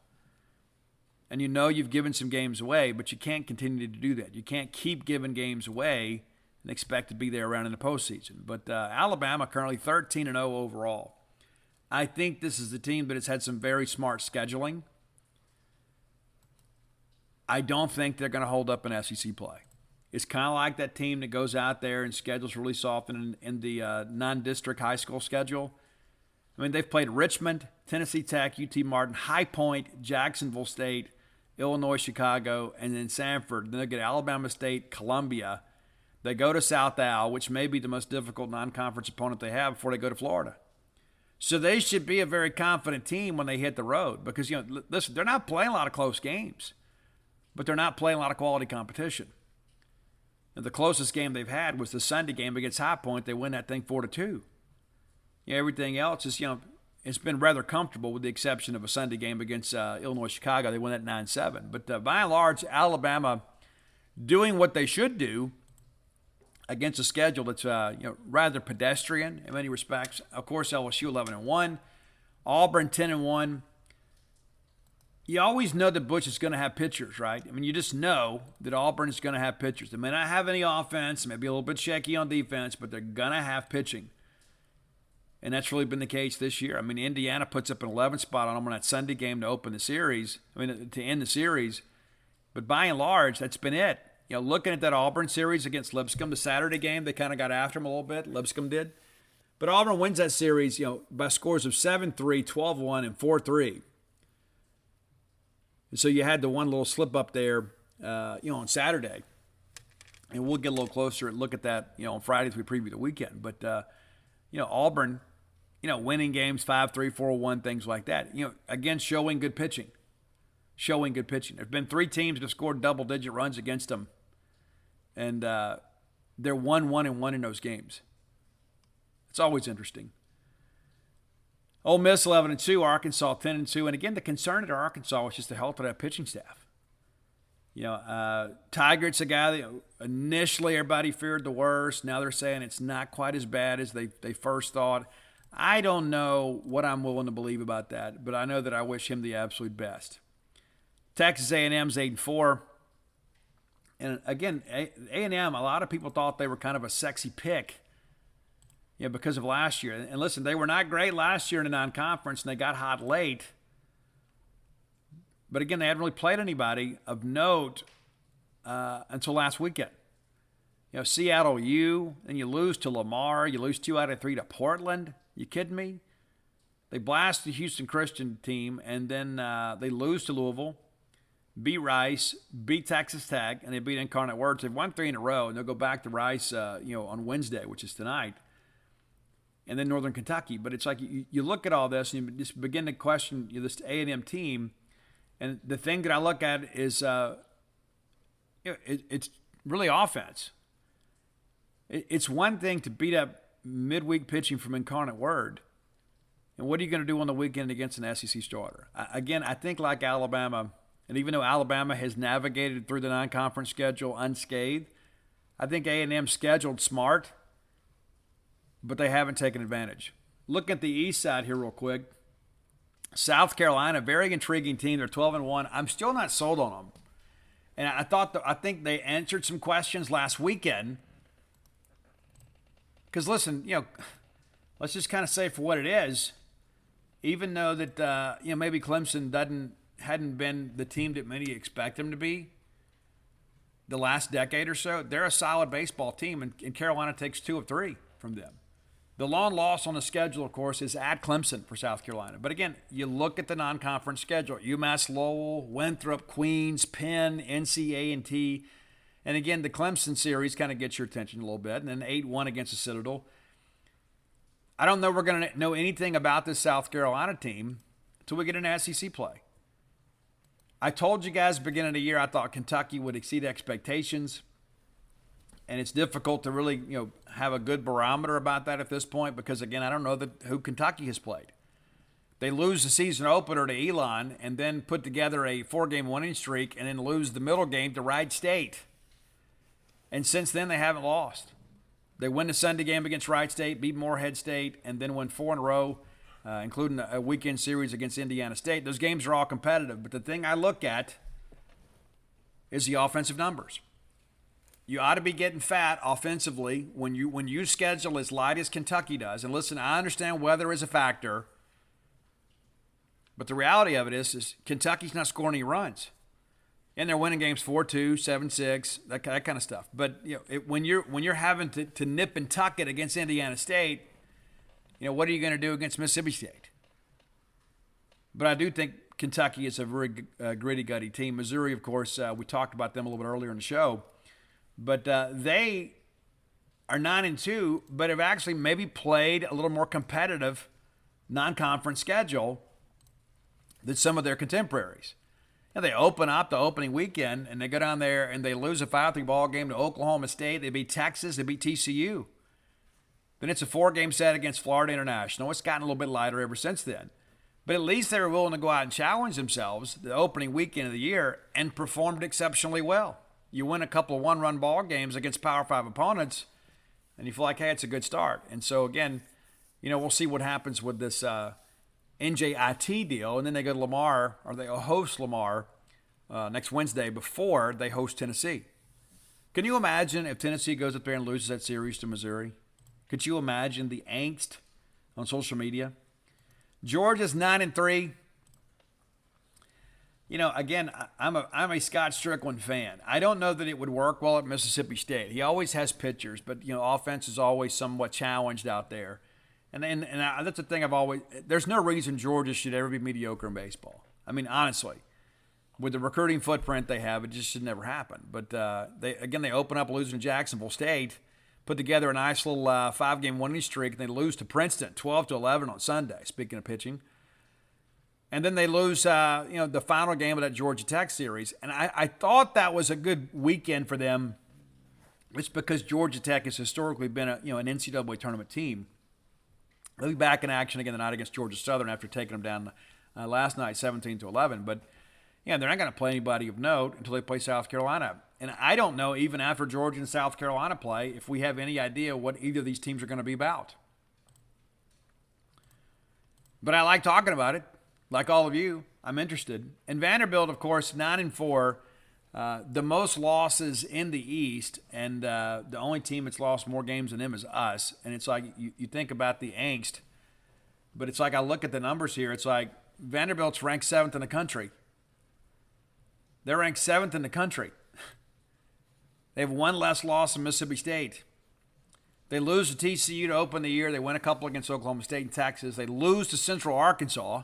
Speaker 2: And you've given some games away, but you can't continue to do that. You can't keep giving games away and expect to be there around in the postseason. But Alabama currently 13-0 overall. I think this is the team that has had some very smart scheduling. I don't think they're going to hold up in SEC play. It's kind of like that team that goes out there and schedules really soft in the non-district high school schedule. I mean, they've played Richmond, Tennessee Tech, UT Martin, High Point, Jacksonville State, Illinois, Chicago, and then Samford. Then they get Alabama State, Columbia. They go to South Al, which may be the most difficult non-conference opponent they have before they go to Florida. So they should be a very confident team when they hit the road because, listen, they're not playing a lot of close games, but they're not playing a lot of quality competition. And the closest game they've had was the Sunday game against High Point. They win that thing 4-2. Everything else is, it's been rather comfortable with the exception of a Sunday game against Illinois, Chicago. They won that 9-7. But by and large, Alabama doing what they should do against a schedule that's rather pedestrian in many respects. Of course, LSU 11-1, Auburn 10-1. You always know that Butch is going to have pitchers, right? I mean, you just know that Auburn is going to have pitchers. They may not have any offense, maybe a little bit shaky on defense, but they're going to have pitching. And that's really been the case this year. I mean, Indiana puts up an 11 spot on them on that Sunday game to open the series, to end the series. But by and large, that's been it. Looking at that Auburn series against Lipscomb, the Saturday game, they kind of got after them a little bit. Lipscomb did. But Auburn wins that series, by scores of 7-3, 12-1, and 4-3. And so you had the one little slip up there, on Saturday. And we'll get a little closer and look at that, on Friday as we preview the weekend. But, Auburn, winning games 5-3, 4-1, things like that. Again, showing good pitching. There's been 3 teams that have scored double-digit runs against them. And they're 1-1-1 in those games. It's always interesting. Ole Miss 11-2, Arkansas 10-2, and again the concern at Arkansas was just the health of that pitching staff. Tygert's a guy that initially everybody feared the worst. Now they're saying it's not quite as bad as they first thought. I don't know what I'm willing to believe about that, but I know that I wish him the absolute best. Texas A&M's 8-4. And again, A&M, a lot of people thought they were kind of a sexy pick because of last year. And listen, they were not great last year in the non-conference, and they got hot late. But again, they hadn't really played anybody of note until last weekend. Seattle U, and you lose to Lamar. You lose 2 out of 3 to Portland. You kidding me? They blast the Houston Christian team, and then they lose to Louisville, beat Rice, beat Texas Tech, and they beat Incarnate Word. So they've won 3 in a row, and they'll go back to Rice on Wednesday, which is tonight, and then Northern Kentucky. But it's like you look at all this, and you just begin to question this A&M team. And the thing that I look at is it's really offense. It's one thing to beat up midweek pitching from Incarnate Word. And what are you going to do on the weekend against an SEC starter? Again, I think like Alabama, and even though Alabama has navigated through the non-conference schedule unscathed, I think A&M scheduled smart, but they haven't taken advantage. Look at the east side here real quick. South Carolina, very intriguing team. They're 12-1. I'm still not sold on them. And I think they answered some questions last weekend. Because listen, let's just kind of say for what it is. Even though that maybe Clemson hadn't been the team that many expect them to be the last decade or so, they're a solid baseball team, and Carolina takes 2 of 3 from them. The lone loss on the schedule, of course, is at Clemson for South Carolina. But again, you look at the non-conference schedule: UMass Lowell, Winthrop, Queens, Penn, NC A&T. And again, the Clemson series kind of gets your attention a little bit. And then 8-1 against the Citadel. I don't know we're going to know anything about this South Carolina team until we get into SEC play. I told you guys at the beginning of the year I thought Kentucky would exceed expectations. And it's difficult to really, have a good barometer about that at this point because, again, I don't know who Kentucky has played. They lose the season opener to Elon and then put together a 4-game winning streak and then lose the middle game to Wright State. And since then, they haven't lost. They win the Sunday game against Wright State, beat Morehead State, and then win 4 in a row, including a weekend series against Indiana State. Those games are all competitive. But the thing I look at is the offensive numbers. You ought to be getting fat offensively when you schedule as light as Kentucky does. And listen, I understand weather is a factor, but the reality of it is Kentucky's not scoring any runs, and they're winning games 4-2, 7-6, that kind of stuff. But when you're having to nip and tuck it against Indiana State, what are you going to do against Mississippi State? But I do think Kentucky is a very gritty, gutty team. Missouri, of course, we talked about them a little bit earlier in the show. But they are 9-2, but have actually maybe played a little more competitive non-conference schedule than some of their contemporaries. They open up the opening weekend, and they go down there and they lose a 5-3 ball game to Oklahoma State. They beat Texas. They beat TCU. Then it's a 4-game set against Florida International. It's gotten a little bit lighter ever since then. But at least they were willing to go out and challenge themselves the opening weekend of the year and performed exceptionally well. You win a couple of 1-run ball games against Power 5 opponents, and you feel like, hey, it's a good start. And so, again, we'll see what happens with this NJIT deal. And then they go to Lamar, or they host Lamar next Wednesday before they host Tennessee. Can you imagine if Tennessee goes up there and loses that series to Missouri? Could you imagine the angst on social media? Georgia's 9-3. Again, I'm a Scott Strickland fan. I don't know that it would work well at Mississippi State. He always has pitchers, but offense is always somewhat challenged out there. And that's the thing there's no reason Georgia should ever be mediocre in baseball. I mean, honestly, with the recruiting footprint they have, it just should never happen. But they open up losing to Jacksonville State, put together a nice little 5-game winning streak, and they lose to Princeton 12-11 on Sunday. Speaking of pitching. And then they lose, the final game of that Georgia Tech series. And I thought that was a good weekend for them. It's because Georgia Tech has historically been an NCAA tournament team. They'll be back in action again tonight against Georgia Southern after taking them down last night 17-11. But, yeah, they're not going to play anybody of note until they play South Carolina. And I don't know, even after Georgia and South Carolina play, if we have any idea what either of these teams are going to be about. But I like talking about it, like all of you. I'm interested. And Vanderbilt, of course, 9-4, the most losses in the East, and the only team that's lost more games than them is us. And it's like you think about the angst, but it's like I look at the numbers here. It's like Vanderbilt's ranked 7th in the country. They're ranked 7th in the country. They have one less loss than Mississippi State. They lose to TCU to open the year. They win a couple against Oklahoma State and Texas. They lose to Central Arkansas.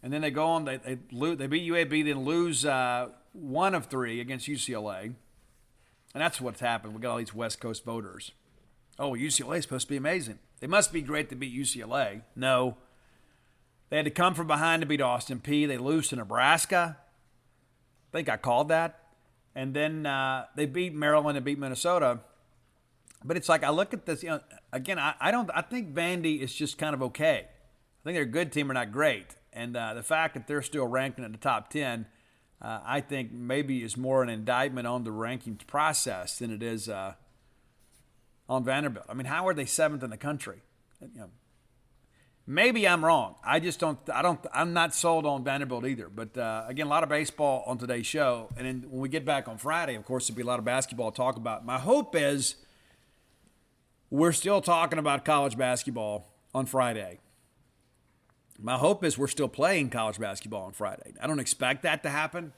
Speaker 2: And then they go on, they beat UAB, then lose 1 of 3 against UCLA. And that's what's happened. We got all these West Coast voters. Oh, UCLA is supposed to be amazing. They must be great to beat UCLA. No. They had to come from behind to beat Austin Peay. They lose to Nebraska. I think I called that. And then they beat Maryland and beat Minnesota. But it's like I look at this, again, I think Vandy is just kind of okay. I think they're a good team, but not great. And the fact that they're still ranking in the top 10, I think maybe is more an indictment on the rankings process than it is on Vanderbilt. I mean, how are they 7th in the country? Maybe I'm wrong. I'm not sold on Vanderbilt either. But again, a lot of baseball on today's show. And then when we get back on Friday, of course, there'll be a lot of basketball to talk about. My hope is we're still talking about college basketball on Friday. My hope is we're still playing college basketball on Friday. I don't expect that to happen,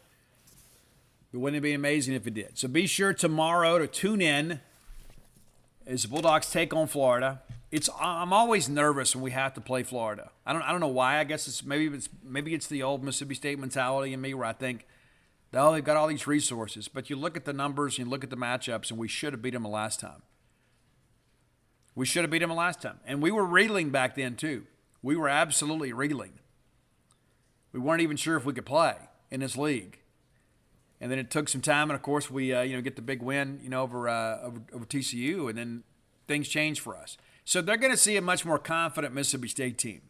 Speaker 2: but wouldn't it be amazing if it did? So be sure tomorrow to tune in as the Bulldogs take on Florida. I'm always nervous when we have to play Florida. I don't know why. I guess maybe it's the old Mississippi State mentality in me where I think, oh, they've got all these resources. But you look at the numbers, you look at the matchups, and we should have beat them the last time. We should have beat them the last time. And we were reeling back then too. We were absolutely reeling. We weren't even sure if we could play in this league. And then it took some time, and of course we get the big win over TCU, and then things changed for us. So they're going to see a much more confident Mississippi State team.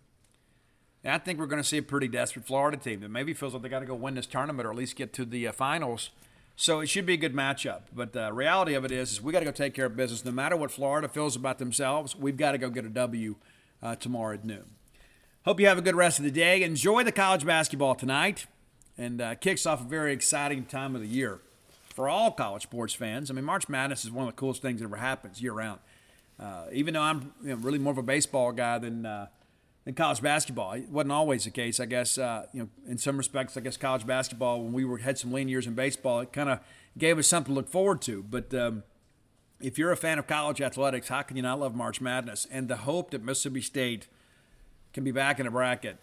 Speaker 2: And I think we're going to see a pretty desperate Florida team that maybe feels like they got to go win this tournament or at least get to the finals. So it should be a good matchup. But the reality of it is we got to go take care of business. No matter what Florida feels about themselves, we've got to go get a W tomorrow at noon. Hope you have a good rest of the day. Enjoy the college basketball tonight. And kicks off a very exciting time of the year for all college sports fans. I mean, March Madness is one of the coolest things that ever happens year-round. Even though I'm really more of a baseball guy than college basketball. It wasn't always the case, I guess. In some respects, I guess college basketball, when we had some lean years in baseball, it kind of gave us something to look forward to. But if you're a fan of college athletics, how can you not love March Madness? And the hope that Mississippi State can be back in a bracket,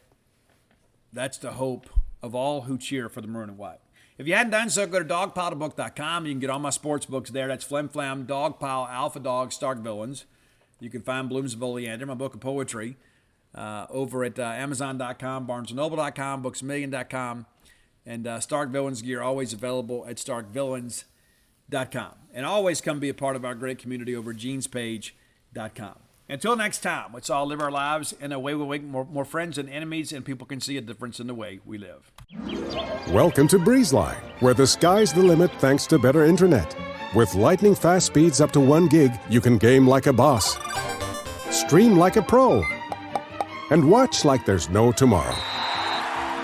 Speaker 2: that's the hope of all who cheer for the maroon and white. If you hadn't done so, go to dogpilebook.com. You can get all my sports books there. That's Flim Flam, Dogpile, Alpha Dog, Stark Villains. You can find Blooms of Oleander, my book of poetry, over at Amazon.com, BarnesandNoble.com, BooksAMillion.com, and Stark Villains gear always available at StarkVillains.com. And always come be a part of our great community over at JeansPage.com. Until next time, let's all live our lives in a way we make more friends than enemies, and people can see a difference in the way we live.
Speaker 1: Welcome to BreezeLine, where the sky's the limit thanks to better internet. With lightning-fast speeds up to 1 gig, you can game like a boss, stream like a pro, and watch like there's no tomorrow.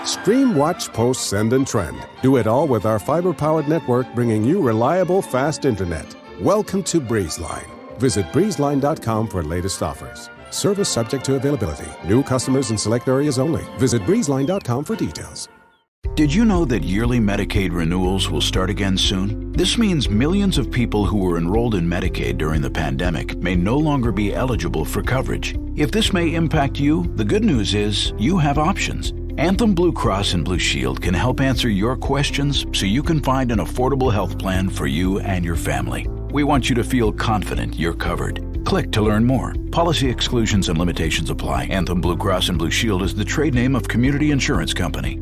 Speaker 1: Stream, watch, post, send, and trend. Do it all with our fiber-powered network, bringing you reliable, fast internet. Welcome to BreezeLine. Visit breezeline.com for latest offers. Service subject to availability. New customers in select areas only. Visit breezeline.com for details.
Speaker 3: Did you know that yearly Medicaid renewals will start again soon? This means millions of people who were enrolled in Medicaid during the pandemic may no longer be eligible for coverage. If this may impact you, the good news is you have options. Anthem Blue Cross and Blue Shield can help answer your questions so you can find an affordable health plan for you and your family. We want you to feel confident you're covered. Click to learn more. Policy exclusions and limitations apply. Anthem Blue Cross and Blue Shield is the trade name of Community Insurance Company.